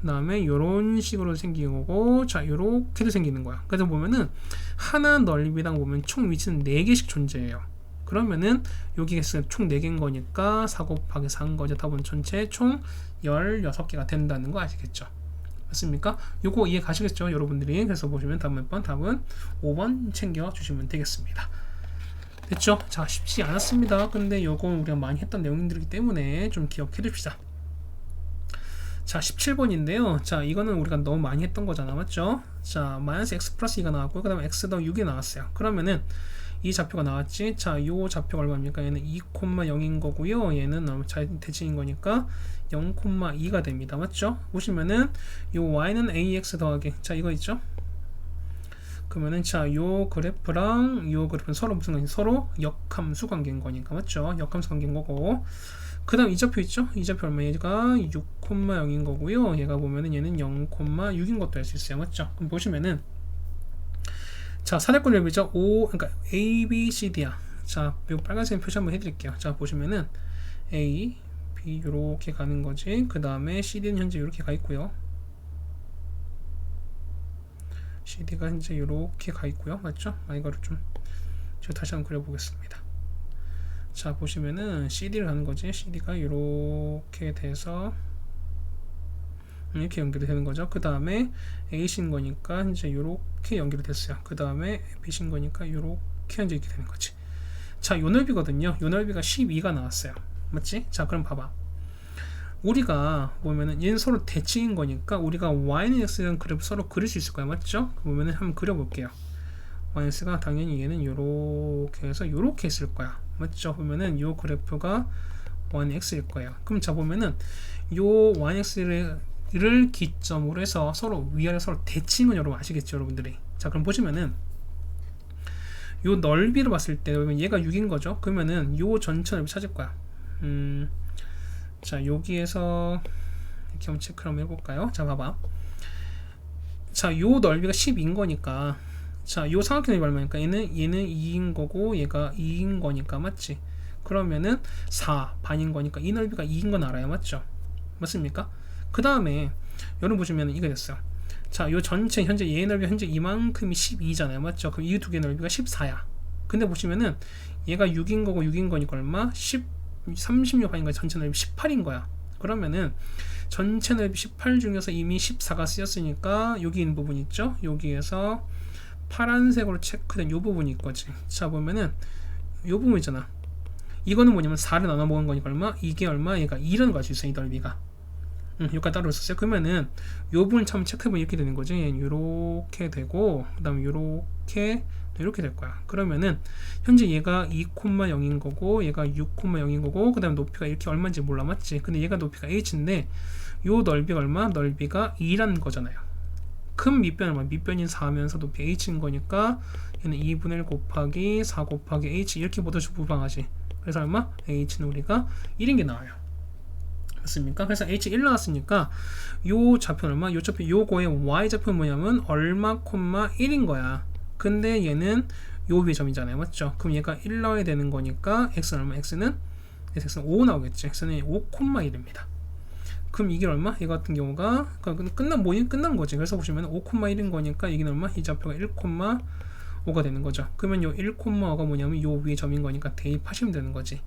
그 다음에 요런 식으로 생기는 거고 자, 요렇게도 생기는 거야. 그래서 보면은 하나 넓이당 보면 총 위치는 4개씩 존재해요. 그러면은 여기가 총 4개인 거니까 4 곱하기 4인 거죠. 답은 전체 총 16개가 된다는 거 아시겠죠? 맞습니까? 요거 이해 가시겠죠? 여러분들이. 그래서 보시면 다음 몇 번? 답은 5번 챙겨주시면 되겠습니다. 됐죠? 자, 쉽지 않았습니다. 근데 요건 우리가 많이 했던 내용들이기 때문에 좀 기억해 둡시다. 자, 17번인데요. 자, 이거는 우리가 너무 많이 했던 거잖아. 맞죠? 자, 마이너스 x 플러스 2가 나왔고 그 다음에 x 더 6이 나왔어요. 그러면은 이 좌표가 나왔지. 자, 요 좌표가 얼마입니까? 얘는 2,0인 거고요. 얘는 대칭인 거니까 0,2가 됩니다. 맞죠? 보시면은 요 y는 ax 더하기 자, 이거 있죠? 그러면은 자, 요 그래프랑 요 그래프는 서로 무슨 관계? 서로 역함수 관계인 거니까. 맞죠? 역함수 관계인 거고. 그 다음 이 좌표 있죠? 이 좌표 얼마? 얘가 6,0인 거고요. 얘가 보면은 얘는 0,6인 것도 알 수 있어요. 맞죠? 그럼 보시면은 자, 사대권 넓이죠? 그러니까 A, B, C, D야. 자, 요 빨간색 표시 한번 해드릴게요. 자, 보시면은 A, B 요렇게 가는 거지. 그 다음에 CD는 현재 요렇게 가 있고요. CD가 현재 요렇게 가 있고요. 맞죠? 이거를 좀 제가 다시 한번 그려보겠습니다. 자, 보시면은 CD를 가는 거지. CD가 요렇게 돼서 이렇게 연결이 되는 거죠. 그 다음에 A신 거니까 현재 요렇게 연결이 됐어요. 그 다음에 B신 거니까 요렇게 현재 이렇게 되는 거지. 자, 요 넓이거든요. 요 넓이가 12가 나왔어요. 맞지? 자, 그럼 봐봐. 우리가 보면은 얘는 서로 대칭인 거니까 우리가 y는 그래프 서로 그릴 수 있을 거야, 맞죠? 보면은 한번 그려볼게요. y가 당연히 얘는 요렇게 해서 요렇게 있을 거야, 맞죠? 보면은 요 그래프가 y는 x일 거예요. 그럼 자 보면은 요 yx를 기점으로 해서 서로 위아래 서로 대칭은 여러분 아시겠죠, 여러분들이? 자 그럼 보시면은 요 넓이를 봤을 때 얘가 6인 거죠. 그러면은 요 전체 넓이 찾을 거야. 자 여기에서 이렇게 한번 체크를 한번 해볼까요? 자 봐봐. 자 요 넓이가 10인 거니까 자 요 삼각형 넓이 얼마니까 얘는 2인 거고 얘가 2인 거니까 맞지? 그러면은 4 반인 거니까 이 넓이가 2인 건 알아요, 맞죠? 맞습니까? 그 다음에 여러분 보시면 이게 됐어요. 자, 요 전체 현재 얘 넓이 현재 이만큼이 12잖아요, 맞죠? 그럼 이 두 개 넓이가 14야. 근데 보시면은 얘가 6인 거고 6인 거니까 얼마? 36 반인 거야. 전체 넓이 18인 거야. 그러면은 전체 넓이 18 중에서 이미 14가 쓰였으니까 여기 있는 부분 있죠? 여기에서 파란색으로 체크된 요 부분이 있거지. 자 보면은 요 부분 있잖아. 이거는 뭐냐면 4를 나눠 먹은 거니까 얼마? 이게 얼마? 얘가 2라는 걸 수 있어, 이 넓이가. 여기까지 따로 있었어요. 그러면은 요 부분 참 체크해보면 이렇게 되는 거지. 요렇게 되고 그 다음에 요렇게 이렇게 될 거야. 그러면은 현재 얘가 2,0인 거고 얘가 6,0인 거고 그 다음에 높이가 이렇게 얼마인지 몰라, 맞지? 근데 얘가 높이가 h인데 요 넓이가 얼마? 넓이가 2라는 거잖아요. 큰 밑변은 얼마? 밑변인 4면서 높이 h인 거니까 얘는 2분의 1 곱하기 4 곱하기 h 이렇게 보듯이 부방하지. 그래서 얼마? h는 우리가 1인 게 나와요. 맞습니까? 그래서 h1 나왔으니까 요 좌표는 얼마? 요 좌표 요거의 y좌표는 뭐냐면 얼마 콤마 1인 거야. 근데 얘는 요 위에 점이잖아요, 맞죠? 그럼 얘가 1 나와야 되는 거니까 x는 얼마? x는 5 나오겠지. x는 5,1입니다. 그럼 이게 얼마? 얘 같은 경우가 끝난 거지. 그래서 보시면 5,1인 거니까 이게 얼마? 이 좌표가 1,5가 되는 거죠. 그러면 요 1,5가 뭐냐면 요 위에 점인 거니까 대입하시면 되는 거지.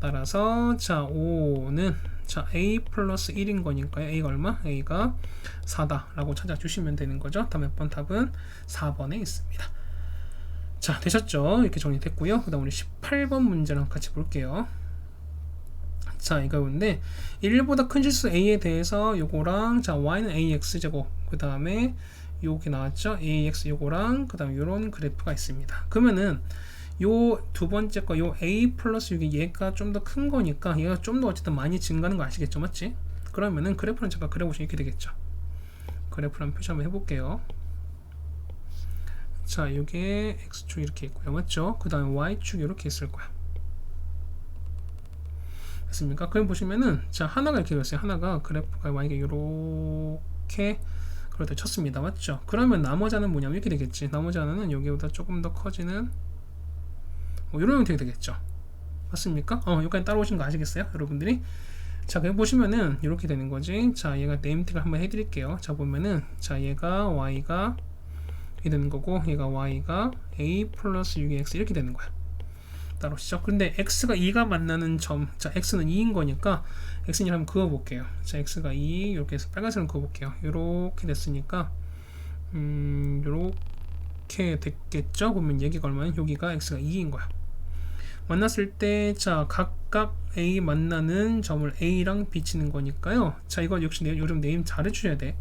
따라서 자 5는 자 a 플러스 1인 거니까요. a가 얼마? a가 4다 라고 찾아주시면 되는 거죠. 다음 몇 번 답은 4번에 있습니다. 자 되셨죠? 이렇게 정리됐고요. 그 다음 우리 18번 문제랑 같이 볼게요. 자 이거인데 1보다 큰 실수 a에 대해서 요거랑 자 y는 ax제곱 그 다음에 요게 나왔죠? ax 요거랑 그 다음에 요런 그래프가 있습니다. 그러면은 요 두 번째 거 요 a 플러스 6이 얘가 좀 더 큰 거니까 얘가 좀 더 어쨌든 많이 증가하는 거 아시겠죠, 맞지? 그러면은 그래프는 잠깐 그려보시면 이렇게 되겠죠. 그래프를 한번 표시 한번 해볼게요. 자 요게 x축 이렇게 있고요, 맞죠? 그 다음에 y축 이렇게 있을 거야. 됐습니까? 그럼 보시면은 자 하나가 이렇게 됐어요. 하나가 그래프가 y가 요렇게 그렇게 쳤습니다, 맞죠? 그러면 나머지 하나는 뭐냐면 이렇게 되겠지. 나머지 하나는 여기보다 조금 더 커지는 이런 형태가 되겠죠. 맞습니까? 여기까지 따라오신 거 아시겠어요? 여러분들이? 자, 그럼 보시면은 이렇게 되는 거지. 자, 얘가 네임택을 한번 해드릴게요. 자, 보면은 자, 얘가 y가 이렇게 되는 거고 얘가 y가 a 플러스 6x 이렇게 되는 거야. 따라오시죠? 근데 x가 2가 만나는 점, 자, x는 2인 거니까 x는 한번 그어볼게요. 자, x가 2 이렇게 해서 빨간색으로 그어볼게요. 이렇게 됐으니까 이렇게 됐겠죠? 그러면 여기가 얼마냐? 여기가 x가 2인 거야. 만났을 때 자 각각 A 만나는 점을 A랑 비치는 거니까요. 자 이거 역시 요즘 네임 잘 해주셔야 돼.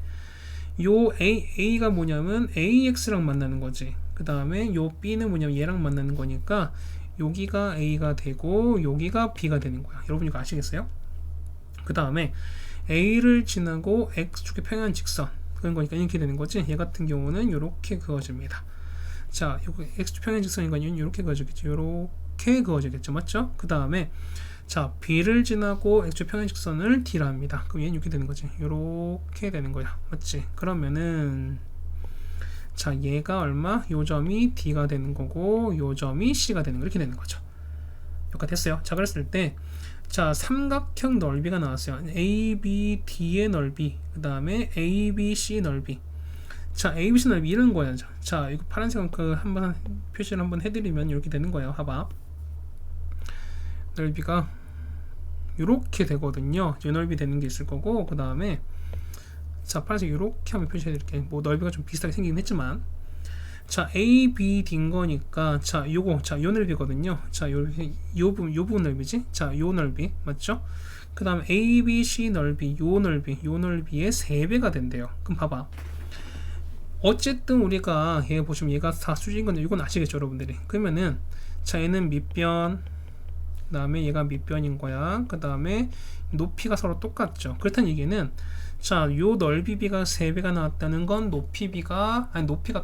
요 A가 뭐냐면 AX랑 만나는 거지. 그 다음에 요 B는 뭐냐면 얘랑 만나는 거니까 여기가 A가 되고 여기가 B가 되는 거야. 여러분 이거 아시겠어요? 그 다음에 A를 지나고 X축의 평행 직선 그런 거니까 이렇게 되는 거지. 얘 같은 경우는 이렇게 그어집니다. 자 요거 X축 평행 직선인 거는 이렇게 그어지겠죠. 이렇게 그어지겠죠, 맞죠? 그 다음에 자 B를 지나고 X축 평행직선을 D라 합니다. 그럼 얘는 이렇게 되는 거지. 이렇게 되는 거야, 맞지? 그러면은 자 얘가 얼마? 요 점이 D가 되는 거고 요 점이 C가 되는 거 이렇게 되는 거죠. 여기까지 됐어요. 자 그랬을 때 자 삼각형 넓이가 나왔어요. ABD의 넓이 그 다음에 ABC 넓이. 자 ABC 넓이 이런 거예요. 자 이거 파란색 한번 표시를 한번 해드리면 이렇게 되는 거예요. 하바 넓이가 이렇게 되거든요. 이 넓이 되는 게 있을 거고 그 다음에 자 파란색 이렇게 한번 표시해 드릴게요. 뭐 넓이가 좀 비슷하게 생기긴 했지만 자 ABD인 거니까 자 요거 자 요 넓이거든요. 자 요 부분 넓이지. 자 요 넓이 맞죠? 그 다음 ABC 넓이, 요 넓이의 3배가 된대요. 그럼 봐봐. 어쨌든 우리가 얘 보시면 얘가 다 수직인 건데 이건 아시겠죠 여러분들이. 그러면은 자 얘는 밑변, 그 다음에 얘가 밑변인 거야. 그 다음에 높이가 서로 똑같죠. 그렇다는 얘기는 자 요 넓이비가 3배가 나왔다는 건 높이가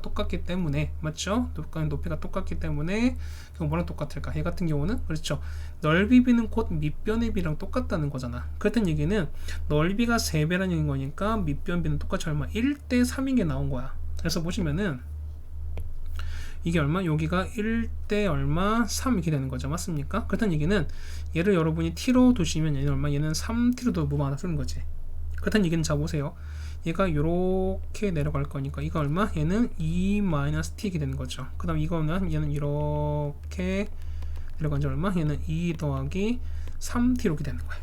똑같기 때문에, 맞죠? 높이가 똑같기 때문에 그럼 뭐랑 똑같을까? 얘 같은 경우는 그렇죠, 넓이비는 곧 밑변의 비랑 똑같다는 거잖아. 그렇다는 얘기는 넓이가 3배라는 거니까 밑변비는 똑같이 얼마? 1대 3인 게 나온 거야. 그래서 보시면은 이게 얼마? 여기가 1대 얼마? 3 이렇게 되는 거죠. 맞습니까? 그렇다는 얘기는 얘를 여러분이 t로 두시면 얘는 얼마? 얘는 3t로 도 뭐가 하나 쓰는 거지. 그렇다는 얘기는 자 보세요. 얘가 요렇게 내려갈 거니까 이거 얼마? 얘는 2-t 이렇게 되는 거죠. 그 다음 이거는 얘는 이렇게 내려간지 얼마? 얘는 2 더하기 3t 이렇게 되는 거야.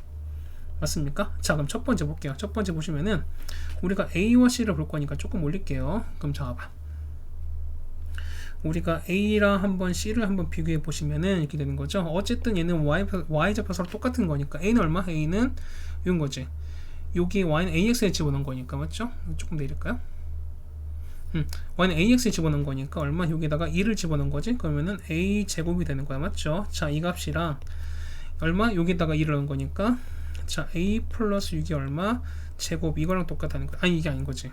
맞습니까? 자 그럼 첫 번째 볼게요. 첫 번째 보시면은 우리가 A와 C를 볼 거니까 조금 올릴게요. 그럼 자 봐봐. 우리가 A랑 한번 C를 한번 비교해 보시면은 이렇게 되는 거죠. 어쨌든 얘는 Y좌표 서로 똑같은 거니까 A는 얼마? A는 이런 거지. 여기 Y는 AX에 집어넣은 거니까, 맞죠? 조금 내릴까요? Y는 AX에 집어넣은 거니까 얼마? 여기다가 2를 집어넣은 거지? 그러면은 A 제곱이 되는 거야, 맞죠? 자, 이 값이랑 얼마? 여기다가 2를 넣은 거니까 자, A 플러스 6이 얼마? 제곱 이거랑 똑같다는 거야. 아니 이게 아닌 거지.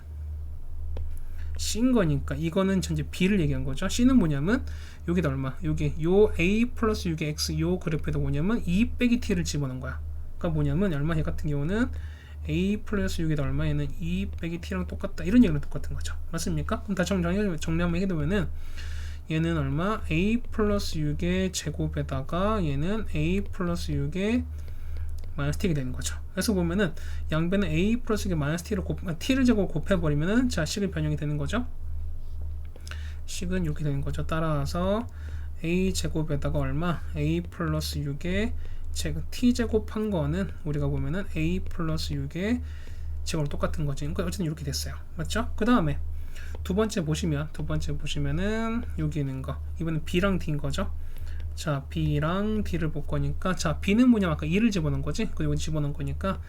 C인 거니까 이거는 전체 B를 얘기한 거죠. C는 뭐냐면 여기다 얼마? 여기 요 A 플러스 6의 X 요 그래프에다 뭐냐면 2 빼기 T를 집어넣은 거야. 그러니까 뭐냐면 얼마? 얘 같은 경우는 A 플러스 6에다 얼마? 얘는 2 빼기 T랑 똑같다. 이런 얘기랑 똑같은 거죠. 맞습니까? 그럼 다시 정리 한번 해두면은 얘는 얼마? A 플러스 6의 제곱에다가 얘는 A 플러스 6의 마이너스 t가 되는 거죠. 그래서 보면은 양변은 a 플러스 마이너스 t를 제곱 곱해버리면은 자 식은 변형이 되는 거죠. 식은 이렇게 되는 거죠. 따라서 a 제곱에다가 얼마? a 플러스 6의 t 제곱한 거는 우리가 보면은 a 플러스 6의 제곱 똑같은 거지. 그러니까 어쨌든 이렇게 됐어요. 맞죠? 그 다음에 두 번째 보시면은 여기 있는 거 이번엔 b랑 d인 거죠. 자 B랑 D를 볼 거니까 자 B는 뭐냐 아까 2를 집어넣은 거지. 그리고 집어넣은 거니까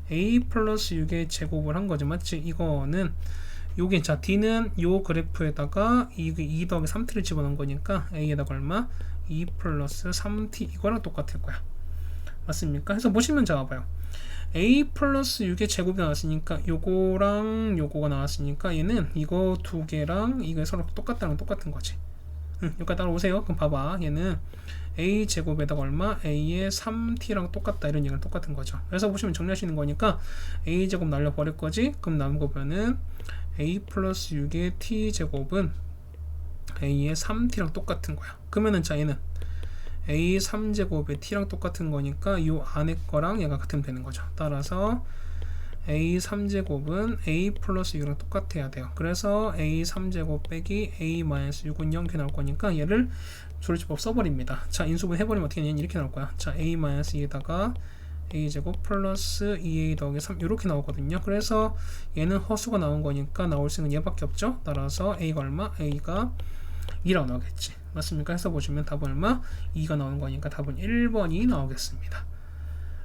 A 플러스 6의 제곱을 한 거지, 맞지? 이거는 요게 자 D는 요 그래프에다가 2 더하기 3t를 집어넣은 거니까 A에다가 얼마? 2 플러스 3t 이거랑 똑같을 거야. 맞습니까? 그래서 보시면 자 봐봐요. A 플러스 6의 제곱이 나왔으니까 요거랑 요거가 나왔으니까 얘는 이거 두 개랑 이거 서로 똑같다는 똑같은 거지. 여기까지 따라오세요. 그럼 봐봐. 얘는 A 제곱에다가 얼마? A의 3t랑 똑같다. 이런 얘기랑 똑같은 거죠. 그래서 보시면 정리하시는 거니까 A 제곱 날려버릴 거지. 그럼 남은 거 보면은 A 플러스 6의 t 제곱은 A의 3t랑 똑같은 거야. 그러면은 자 얘는 A 3제곱의 t랑 똑같은 거니까 이 안에 거랑 얘가 같으면 되는 거죠. 따라서 A 3제곱은 A 플러스 6이랑 똑같아야 돼요. 그래서 A 3제곱 빼기 A 마이너스 6은 0 이렇게 나올 거니까 얘를 조립법 써버립니다. 자 인수분 해버리면 어떻게 되냐 이렇게 나올 거야. 자 A 마이너스 2에다가 A 제곱 플러스 2A 더하기 3 이렇게 나오거든요. 그래서 얘는 허수가 나온 거니까 나올 수 있는 얘밖에 없죠. 따라서 A가 얼마? A가 2라고 나오겠지. 맞습니까? 해서 보시면 답은 얼마? 2가 나오는 거니까 답은 1번이 나오겠습니다.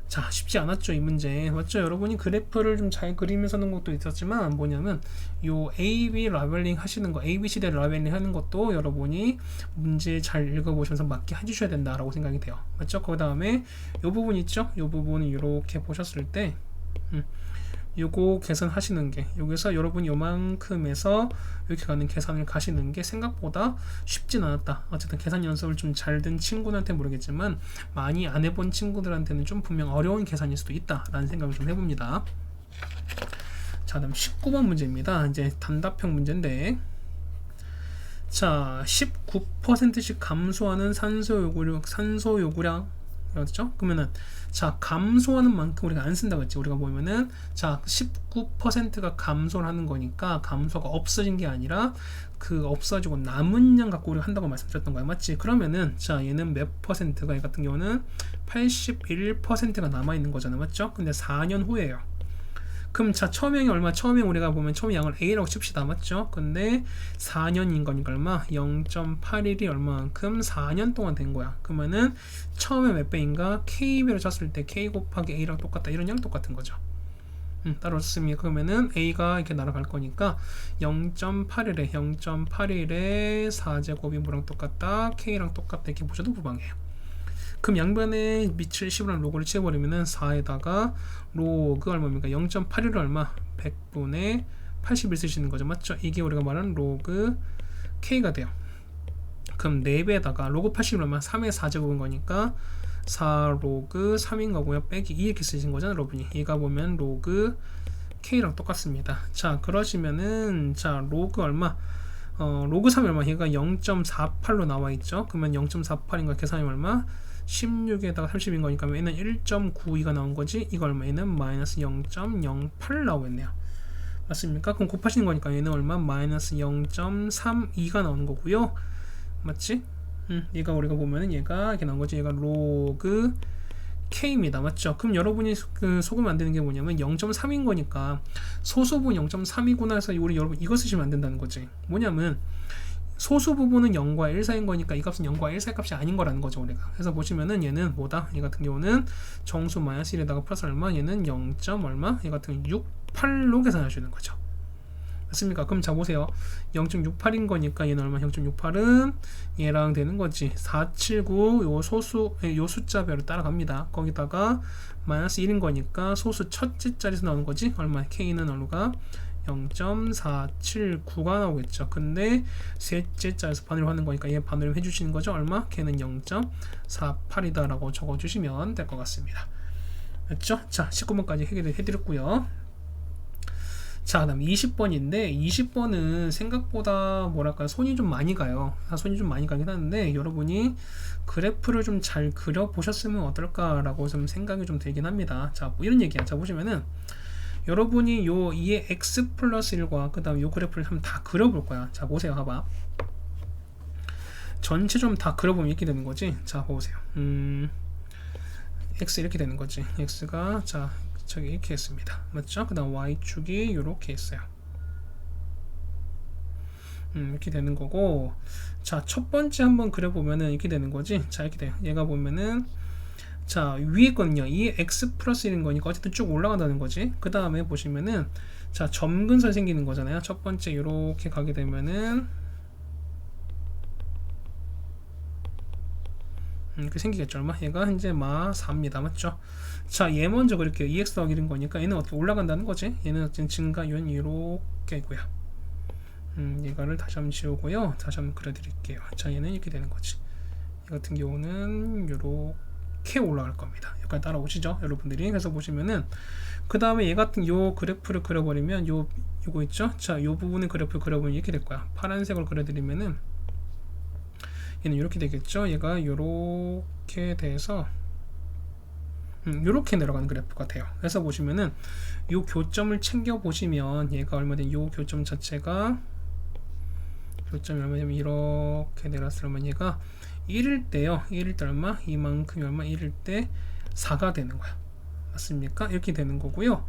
자 쉽지 않았죠 이 문제. 맞죠? 여러분이 그래프를 좀 잘 그리면서 하는 것도 있었지만 뭐냐면 요 AB 라벨링 하시는 거 ABCD 라벨링 하는 것도 여러분이 문제 잘 읽어보시면서 맞게 해주셔야 된다라고 생각이 돼요. 맞죠? 그 다음에 요 부분 있죠? 요 부분은 이렇게 보셨을 때 요거 계산하시는 게 여기서 여러분이 요만큼에서 이렇게 가는 계산을 가시는 게 생각보다 쉽진 않았다. 어쨌든 계산 연습을 좀 잘 된 친구들한테 모르겠지만 많이 안 해본 친구들한테는 좀 분명 어려운 계산일 수도 있다 라는 생각을 좀 해봅니다. 자 다음 19번 문제입니다. 이제 단답형 문제인데 자 19%씩 감소하는 산소 요구량 그렇죠? 그러면은 자 감소하는 만큼 우리가 안 쓴다고 했지. 우리가 보면은 자 19%가 감소를 하는 거니까 감소가 없어진 게 아니라 그 없어지고 남은 양 갖고 우리가 한다고 말씀드렸던 거야, 맞지? 그러면은 자 얘는 몇 퍼센트가 얘 같은 경우는 81%가 남아있는 거잖아, 맞죠? 근데 4년 후에요. 그럼 자 처음형이 얼마? 처음에 우리가 보면 처음 양을 A라고 칩시다. 맞죠? 근데 4년인 거니까 얼마? 0.81이 얼마만큼 4년 동안 된 거야. 그러면은 처음에 몇 배인가? K배로 쳤을 때 K 곱하기 A랑 똑같다. 이런 양 똑같은 거죠. 따로 썼습니다. 그러면은 A가 이렇게 날아갈 거니까 0.81에 4제곱이 뭐랑 똑같다? K랑 똑같다. 이렇게 보셔도 무방해요. 그럼 양변에 밑을 10으로 로그를 치워버리면은 4에다가 로그 얼마입니까? 0.81은 얼마? 100분의 81 쓰시는 거죠. 맞죠? 이게 우리가 말하는 로그 K가 돼요. 그럼 4배에다가 로그 80은 얼마? 3의 4제곱인 거니까 4 로그 3인 거고요. 빼기 2 이렇게 쓰신 거잖아요, 여러분이. 얘가 보면 로그 K랑 똑같습니다. 자, 그러시면은 자, 로그 얼마? 로그 3이 얼마? 얘가 0.48로 나와 있죠. 그러면 0.48인 거 계산이 얼마? 16에다가 30인 거니까 얘는 1.92가 나온 거지. 이거 얼마? 얘는 마이너스 0.08 나오겠네요. 맞습니까? 그럼 곱하시는 거니까 얘는 얼마? 마이너스 0.32가 나오는 거고요. 맞지? 얘가 우리가 보면은 얘가 이렇게 나온 거지. 얘가 로그 K입니다. 맞죠? 그럼 여러분이 속으면 안 되는 게 뭐냐면 0.3인 거니까 소수분 0.3이구나 해서 우리 여러분 이거 쓰시면 안 된다는 거지. 뭐냐면 소수 부분은 0과 1 사이인 거니까 이 값은 0과 1 사이 값이 아닌 거라는 거죠, 우리가. 그래서 보시면은 얘는 뭐다? 얘 같은 경우는 정수 마이너스 1에다가 플러스 얼마? 얘는 0. 얼마? 얘 같은 경우는 68로 계산하시는 거죠. 맞습니까? 그럼 자 보세요. 0.68인 거니까 얘는 얼마? 0.68은 얘랑 되는 거지. 479 요 소수 요 숫자별로 따라갑니다. 거기다가 마이너스 1인 거니까 소수 첫째 자리에서 나오는 거지. 얼마? K는 얼마가 0.479가 나오겠죠. 근데 셋째 자리에서 반으로 하는 거니까 얘 반으로 해주시는 거죠. 얼마? 걔는 0.48이다 라고 적어주시면 될 것 같습니다. 됐죠? 자, 19번까지 해결해드렸고요. 자, 그다음 20번인데 20번은 생각보다 뭐랄까 손이 좀 많이 가요. 손이 좀 많이 가긴 하는데 여러분이 그래프를 좀 잘 그려 보셨으면 어떨까라고 좀 생각이 좀 들긴 합니다. 자, 뭐 이런 얘기야. 자, 보시면은 여러분이 요 2의 x 플러스 1과 그 다음 요 그래프를 한번 다 그려볼 거야. 자, 보세요. 봐봐. 전체 좀 다 그려보면 이렇게 되는 거지. 자, 보세요. x 이렇게 되는 거지. x가 자 저기 이렇게 했습니다. 맞죠? 그 다음 y축이 이렇게 했어요. 이렇게 되는 거고, 자, 첫 번째 한번 그려보면은 이렇게 되는 거지. 자, 이렇게 돼요. 얘가 보면은 자, 위에 거는요, 이 x 플러스 1인 거니까 어쨌든 쭉 올라간다는 거지. 그 다음에 보시면은 자, 점근선 생기는 거잖아요. 첫 번째 이렇게 가게 되면은 이렇게 생기겠죠. 얼마? 얘가 현재 마 4입니다. 맞죠? 자, 얘 먼저 그릴게요. EX 더하기 이런 거니까 얘는 어떻게 올라간다는 거지? 얘는 어쨌든 증가율은 이렇게고요. 얘가를 다시 한번 지우고요. 다시 한번 그려드릴게요. 자, 얘는 이렇게 되는 거지. 얘 같은 경우는 이렇게 올라갈 겁니다. 여기까지 따라오시죠, 여러분들이. 그래서 보시면은 그 다음에 얘 같은 요 그래프를 그려버리면 요거 있죠? 자, 요 부분의 그래프를 그려보면 이렇게 될 거야. 파란색으로 그려드리면은 얘는 이렇게 되겠죠. 얘가 이렇게 돼서 이렇게 내려가는 그래프가 돼요. 그래서 보시면은 요 교점을 챙겨 보시면 얘가 얼마든 요 교점 자체가 교점이 얼마냐면 이렇게 내렸으면 얘가 1일 때요. 1일 때 얼마? 이만큼이 얼마? 1일 때 4가 되는 거야. 맞습니까? 이렇게 되는 거고요.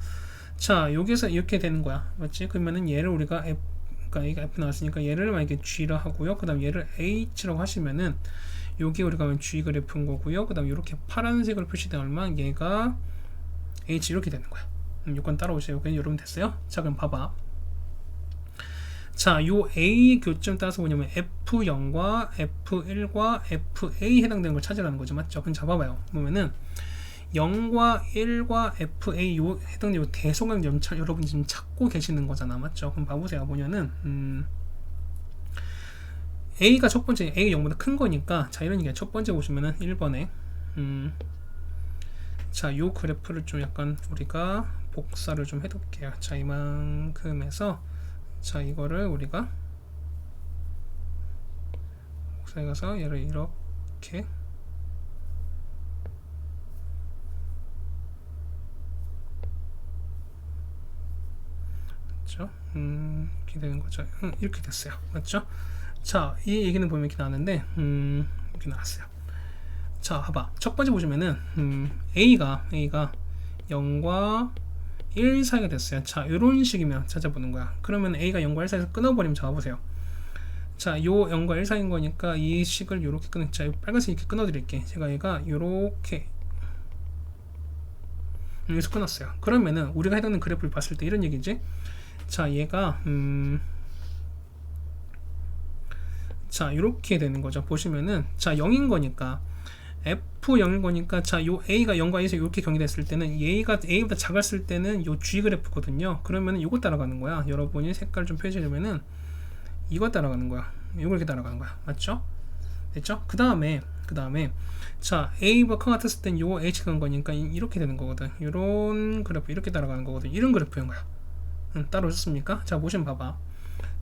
자, 여기서 이렇게 되는 거야. 맞지? 그러면은 얘를 우리가 그러니까 얘가 F 나왔으니까 얘를 만약에 G라 하고요. 그 다음 얘를 H라고 하시면은 요게 우리가 G 그래프인 거고요. 그 다음 이렇게 파란색으로 표시된 얼마? 얘가 H 이렇게 되는 거야. 요건 따라오세요. 요건 여러분 됐어요? 자, 그럼 봐봐. 자, 요 A 교점 따라서 뭐냐면 F0과 F1과 FA 해당되는 걸 찾으라는 거죠. 맞죠? 그럼 잡아봐요. 보면은 0과 1과 FA 요 해당되는 요 대소각 연차 여러분이 지금 찾고 계시는 거잖아. 맞죠? 그럼 봐보세요. 뭐냐는 A가 첫 번째 A가 0보다 큰 거니까 자, 이런 얘기야. 첫 번째 보시면은 1번에 자, 요 그래프를 좀 약간 우리가 복사를 좀 해둘게요. 자, 이만큼 해서 자, 이거를 우리가 복사해 가서 얘를 이렇게 맞죠? 이렇게 되는 거죠. 이렇게 됐어요. 맞죠? 자, 이 얘기는 보면 이렇게 나왔는데 이렇게 나왔어요. 자, 봐봐. 첫 번째 보시면은 A가 0과 1 사이가 됐어요. 자, 이런 식이면 찾아보는 거야. 그러면 A가 0과 1 사이에서 끊어버리면 잡아보세요. 자, 요 0과 1 사이인 거니까 이 식을 요렇게 끊어. 자, 빨간색 이렇게 끊어드릴게. 제가 얘가 요렇게 여기서 끊었어요. 그러면은 우리가 해당하는 그래프를 봤을 때 이런 얘기지. 자, 얘가 자, 이렇게 되는 거죠. 보시면은 자, 0인 거니까 F0인 거니까 자, 요 A가 0과 1에서 이렇게 경계됐을 때는 A가 A보다 작았을 때는 요 G 그래프거든요. 그러면은 요거 따라가는 거야. 여러분이 색깔 좀 펴주려면은 이거 따라가는 거야. 요거 이렇게 따라가는 거야. 맞죠? 됐죠? 그 다음에 자, A가 같았을 땐 요 H가 간 거니까 이렇게 되는 거거든. 요런 그래프 이렇게 따라가는 거거든. 이런 그래프인 거야. 따라오셨습니까? 자, 보시면 봐봐.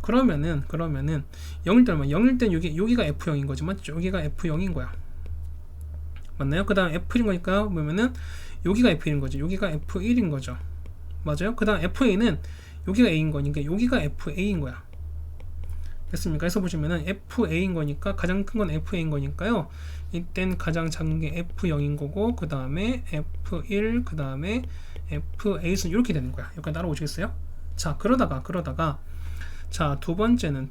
그러면은 0일 때는 0일 땐 여기가 F0인 거지. 맞죠? 여기가 F0인 거야. 맞나요? 그 다음 F1인 거니까 보면은 여기가 F1인 거죠. 여기가 F1인 거죠. 맞아요? 그 다음 FA는 여기가 A인 거니까 여기가 FA인 거야. 됐습니까? 그래서 보시면은 FA인 거니까 가장 큰 건 FA인 거니까요. 이땐 가장 작은 게 F0인 거고, 그 다음에 F1, 그 다음에 FA는 이렇게 되는 거야. 여기까지 따라오시겠어요? 자, 그러다가 자, 두 번째는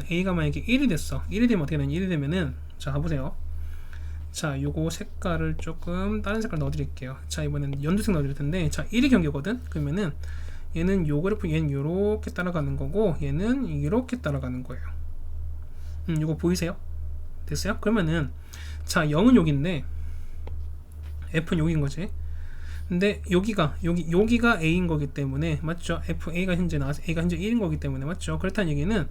A가 만약에 1이 됐어. 1이 되면 어떻게 되냐? 1이 되면은 자, 가보세요. 자, 요거 색깔을 조금 다른 색깔 넣어드릴게요. 자, 이번엔 연두색 넣어드릴 텐데, 자, 1이 경계거든? 그러면은 얘는 요 그래프 얘는 요렇게 따라가는 거고 얘는 이렇게 따라가는 거예요. 요거 보이세요? 됐어요? 그러면은 자, 0은 여기인데 F는 여기인 거지. 근데 여기가 A인 거기 때문에 맞죠? FA가 현재 나와서 A가 현재 1인 거기 때문에 맞죠? 그렇다는 얘기는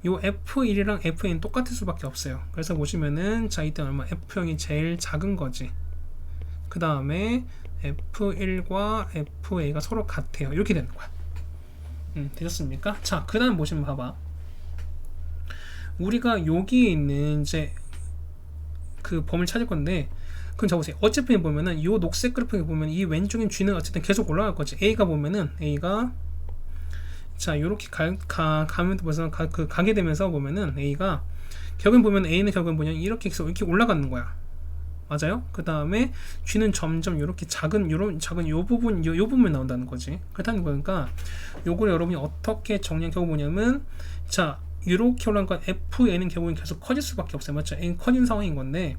요 F1이랑 F2는 똑같을 수밖에 없어요. 그래서 보시면은 자, 이때 얼마? F0이 제일 작은 거지. 그 다음에 F1과 FA가 서로 같아요. 이렇게 되는 거야. 되셨습니까? 자, 그 다음 보시면 봐봐. 우리가 여기에 있는 이제 그 범을 찾을 건데, 그럼 잡으세요. 어차피 보면은 이 녹색 그래프에 보면 이 왼쪽인 G는 어쨌든 계속 올라갈 거지. A가 보면은 A가 자, 요렇게 가면 벌써 가게 되면서 보면은 A가 결국엔 보면 A는 결국엔 뭐냐 이렇게 올라가는 거야. 맞아요? 그 다음에 G는 점점 이렇게 작은 요 부분이 나온다는 거지. 그렇다는 거니까 요걸 여러분이 어떻게 정리한 결국 뭐냐면 자, 이렇게 올라간 건 FA는 결국엔 계속 커질 수밖에 없어요. 맞죠? A는 커진 상황인 건데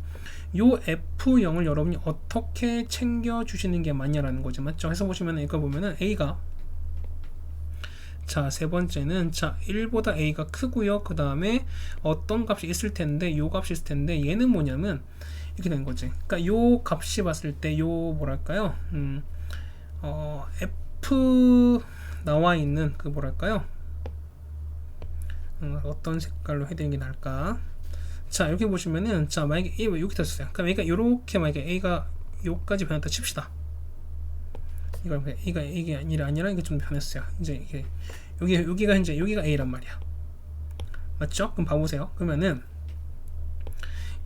요 F0을 여러분이 어떻게 챙겨 주시는 게 맞냐라는 거죠. 맞죠? 해서 보시면은 이거 보면은 A가 자, 세 번째는 자, 1보다 A가 크고요. 그 다음에 어떤 값이 있을 텐데 요 값이 있을 텐데 얘는 뭐냐면 이렇게 된 거지. 그러니까 요 값이 봤을 때 요 뭐랄까요? F 나와 있는 그 뭐랄까요? 어떤 색깔로 해드리는 게 나을까? 자, 이렇게 보시면은 자, 만약에 A 이렇게 됐어요. 그러니까 이렇게 만약에 A가 요까지 변했다 칩시다. 이게 아니라 이게 좀 변했어요. 이제 이게 여기가 현재 여기가 A란 말이야. 맞죠? 그럼 봐보세요. 그러면은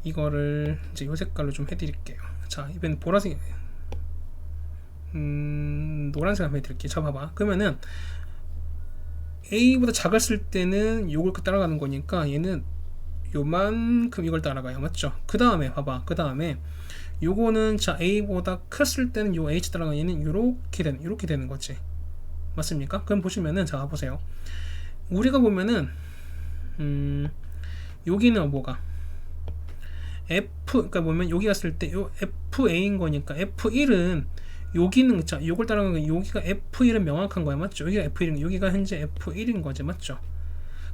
이거를 이제 요 색깔로 좀 해드릴게요. 자, 이번엔 보라색, 노란색 한번 해드릴게요. 자, 봐봐. 그러면은 A보다 작았을 때는 요걸 따라가는 거니까 얘는 요만큼 이걸 따라가요. 맞죠? 그 다음에 봐봐. 그 다음에 요거는 자, A보다 컸을 때는 요 H 따라가는 얘는 요렇게 되는 거지. 맞습니까? 그럼 보시면은 자, 보세요. 우리가 보면은 여기는 뭐가 그러니까 보면 여기 갔을 때 요 FA인 거니까 F1은 여기는 자, 요걸 따라가는 거 여기가 F1은 명확한 거야. 맞죠? 여기가 F1인 여기가 현재 F1인 거지. 맞죠?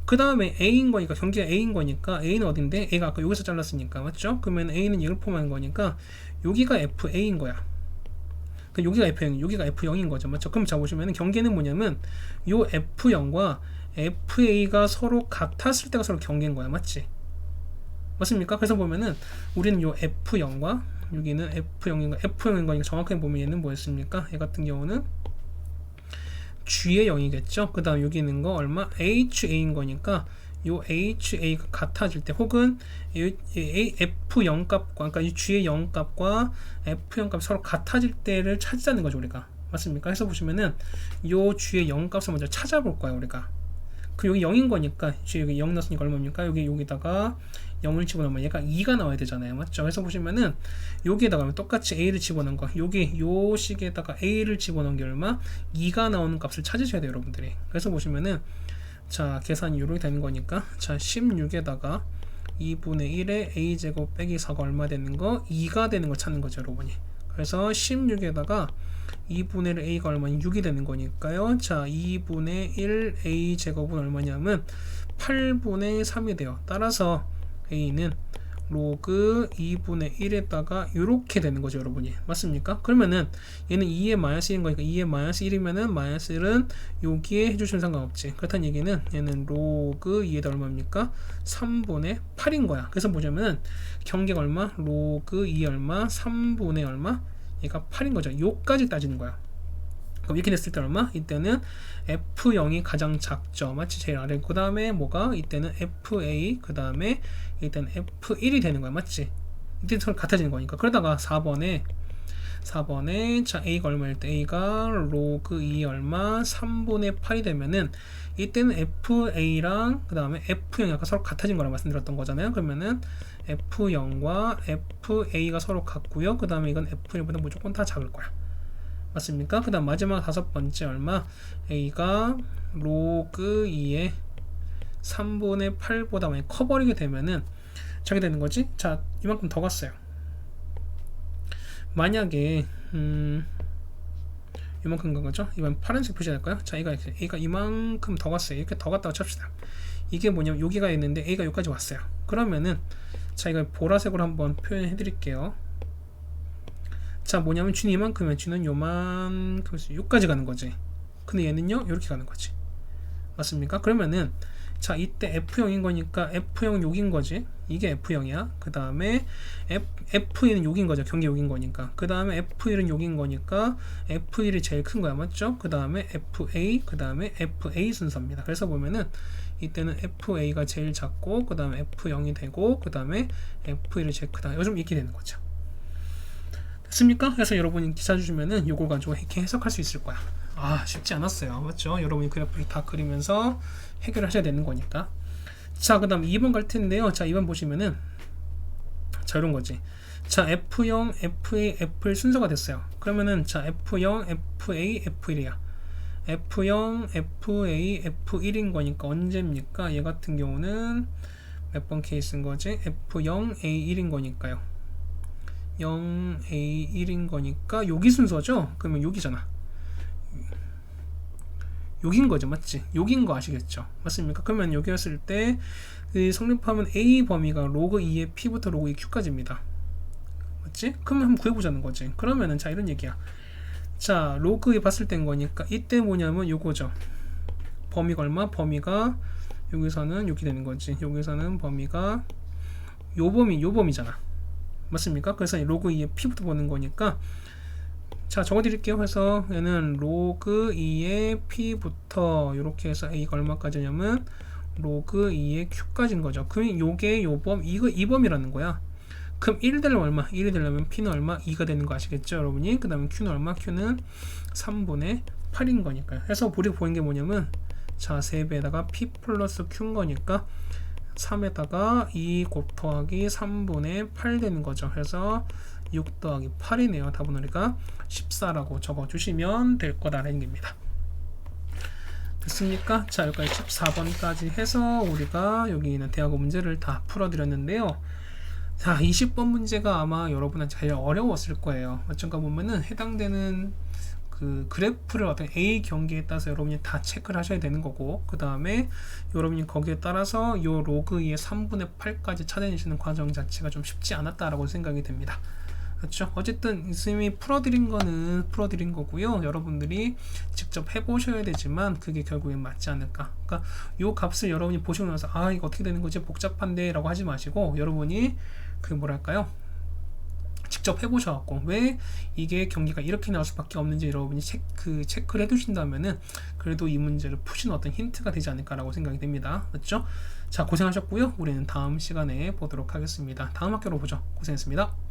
그 다음에 A인 거니까 경기가 A인 거니까 A는 어딘데? A가 아까 여기서 잘랐으니까. 맞죠? 그러면 A는 이걸 포함한 거니까 여기가 FA인 거야. 그 여기가 F0, 여기가 F0인 거죠. 맞죠? 그럼 자, 보시면 경계는 뭐냐면 요 F0과 FA가 서로 같았을 때가 서로 경계인 거야. 맞지? 맞습니까? 그래서 보면은 우리는 요 F0과 여기는 F0인 거니까 정확하게 보면 얘는 뭐였습니까? 얘 같은 경우는 G의 0이겠죠. 그 다음 여기 있는 거 얼마? HA인 거니까 요 HA가 같아질 때 혹은 F0 값과 그러니까 이 G의 0 값과 F0 값이 서로 같아질 때를 찾자는 거죠. 우리가 맞습니까? 해서 보시면은 요 G의 0 값을 먼저 찾아볼 거예요. 우리가 그 여기 0인 거니까 여기 0 넣었으니까 얼마입니까? 여기다가 0을 집어넣으면 얘가 2가 나와야 되잖아요. 맞죠? 그래서 보시면은 여기에다가 똑같이 a를 집어넣은 거, 여기 요 식에다가 a를 집어넣은 게 얼마? 2가 나오는 값을 찾으셔야 돼요, 여러분들이. 그래서 보시면은 자, 계산이 이렇게 되는 거니까 자, 16에다가 2분의 1에 a제곱 빼기 4가 얼마 되는 거? 2가 되는 걸 찾는 거죠, 여러분이. 그래서 16에다가 2분의 1 a가 얼마니? 6이 되는 거니까요. 자, 2분의 1 a제곱은 얼마냐면 8분의 3이 돼요. 따라서 a는 로그 2분의 1에다가 이렇게 되는 거죠, 여러분이. 맞습니까? 그러면은 얘는 2의 마이너스 1인 거니까 2의 마이너스 1이면은 마이너스 1은 여기에 해주시면 상관없지. 그렇다는 얘기는 얘는 로그 2에다 얼마입니까? 3분의 8인 거야. 그래서 보자면은 경계가 얼마? 로그 2 얼마? 3분의 얼마? 얘가 8인 거죠. 요까지 따지는 거야. 그럼 이렇게 됐을 때 얼마? 이때는 F0이 가장 작죠. 맞지? 제일 아래. 그 다음에 뭐가? 이때는 FA, 그 다음에 이때는 F1이 되는 거야. 맞지? 이때 서로 같아지는 거니까. 그러다가 4번에 자, A가 얼마일 때? A가 로그 2 얼마? 3분의 8이 되면은 이때는 FA랑 그 다음에 F0이 아까 서로 같아진 거라 말씀드렸던 거잖아요. 그러면은 F0과 FA가 서로 같고요. 그 다음에 이건 F1보다 무조건 다 작을 거야. 맞습니까? 그 다음 마지막 다섯 번째 얼마? A가 로그 2의 3분의 8보다 많이 커버리게 되면은 저게 되는 거지? 자, 이만큼 더 갔어요. 만약에 이만큼 간 거죠? 이번 파란색 표시할까요? 자, A가 이만큼 더 갔어요. 이렇게 더 갔다고 칩시다. 이게 뭐냐면 여기가 있는데 A가 여기까지 왔어요. 그러면은 자, 이걸 보라색으로 한번 표현해 드릴게요. 자, 뭐냐면 G는 이만큼이면 G는 요만큼 여기까지 가는 거지. 근데 얘는요 이렇게 가는 거지. 맞습니까? 그러면은 자, 이때 F0인 거니까 F0은 여긴 거지. 이게 F0이야. 그 다음에 F1은 여긴 거죠. 경계 여긴 거니까. 그 다음에 F1은 여긴 거니까 F1이 제일 큰 거야. 맞죠? 그 다음에 FA, 그 다음에 FA 순서입니다. 그래서 보면은 이때는 FA가 제일 작고, 그 다음에 F0이 되고, 그 다음에 F1이 제일 크다. 요즘 이렇게 되는 거죠. 됐습니까? 그래서 여러분이 찾아주시면은 요걸 가지고 이렇게 해석할 수 있을 거야. 아, 쉽지 않았어요. 맞죠? 여러분이 그래프를 다 그리면서 해결하셔야 되는 거니까. 자, 그 다음 2번 갈 텐데요. 자, 2번 보시면은 자, 이런 거지. 자, F0, FA, F1 순서가 됐어요. 그러면은 자, F0, FA, F1이야. F0, FA, F1인 거니까 언제입니까? 얘 같은 경우는 몇 번 케이스인 거지? F0, A1인 거니까요. 0A1인 거니까 여기 순서죠? 그러면 여기잖아. 여긴 거죠. 맞지? 여긴 거 아시겠죠? 맞습니까? 그러면 여기였을 때 성립하면 A 범위가 로그 2의 P부터 로그 2 Q까지입니다. 맞지? 그러면 한번 구해보자는 거지. 그러면은 자, 이런 얘기야. 자, 로그 2 봤을 땐 거니까 이때 뭐냐면 요거죠. 범위가 얼마? 범위가 여기서는 이렇게 되는 거지. 여기서는 범위가 요 범위잖아. 맞습니까? 그래서 로그 2의 P부터 보는 거니까 자, 적어드릴게요. 그래서 얘는 로그 2의 P부터 이렇게 해서 A가 얼마까지냐면 로그 2의 Q까지인 거죠. 그럼 요게 이 범이라는 거야. 그럼 1 되려면 얼마? 1이 되려면 P는 얼마? 2가 되는 거 아시겠죠, 여러분이? 그 다음에 Q는 얼마? Q는 3분의 8인 거니까요. 그래서 우리가 보는 게 뭐냐면 자, 3배에다가 P 플러스 Q인 거니까 3에다가 2 곱하기 3분의 8 되는 거죠. 그래서 6 더하기 8이네요. 답은 우리가 14라고 적어주시면 될 거다라는 겁니다. 됐습니까? 자, 여기까지 14번까지 해서 우리가 여기 있는 대학원 문제를 다 풀어드렸는데요. 자, 20번 문제가 아마 여러분한테 제일 어려웠을 거예요. 어쩐가 보면은 해당되는 그 그래프를 어떤 A 경계에 따라서 여러분이 다 체크를 하셔야 되는 거고, 그 다음에 여러분이 거기에 따라서 요 로그 2의 3분의 8까지 찾아내시는 과정 자체가 좀 쉽지 않았다라고 생각이 됩니다. 그렇죠? 어쨌든 선생님이 풀어드린 거고요. 여러분들이 직접 해보셔야 되지만 그게 결국엔 맞지 않을까. 그러니까 요 값을 여러분이 보시고 나서 아, 이거 어떻게 되는 거지? 복잡한데 라고 하지 마시고 여러분이 그 뭐랄까요? 직접 해보셔갖고 왜 이게 경기가 이렇게 나올 수밖에 없는지 여러분이 체크를 해두신다면은 그래도 이 문제를 푸시는 어떤 힌트가 되지 않을까라고 생각이 됩니다. 맞죠? 자, 고생하셨고요. 우리는 다음 시간에 보도록 하겠습니다. 다음 학교로 보죠. 고생했습니다.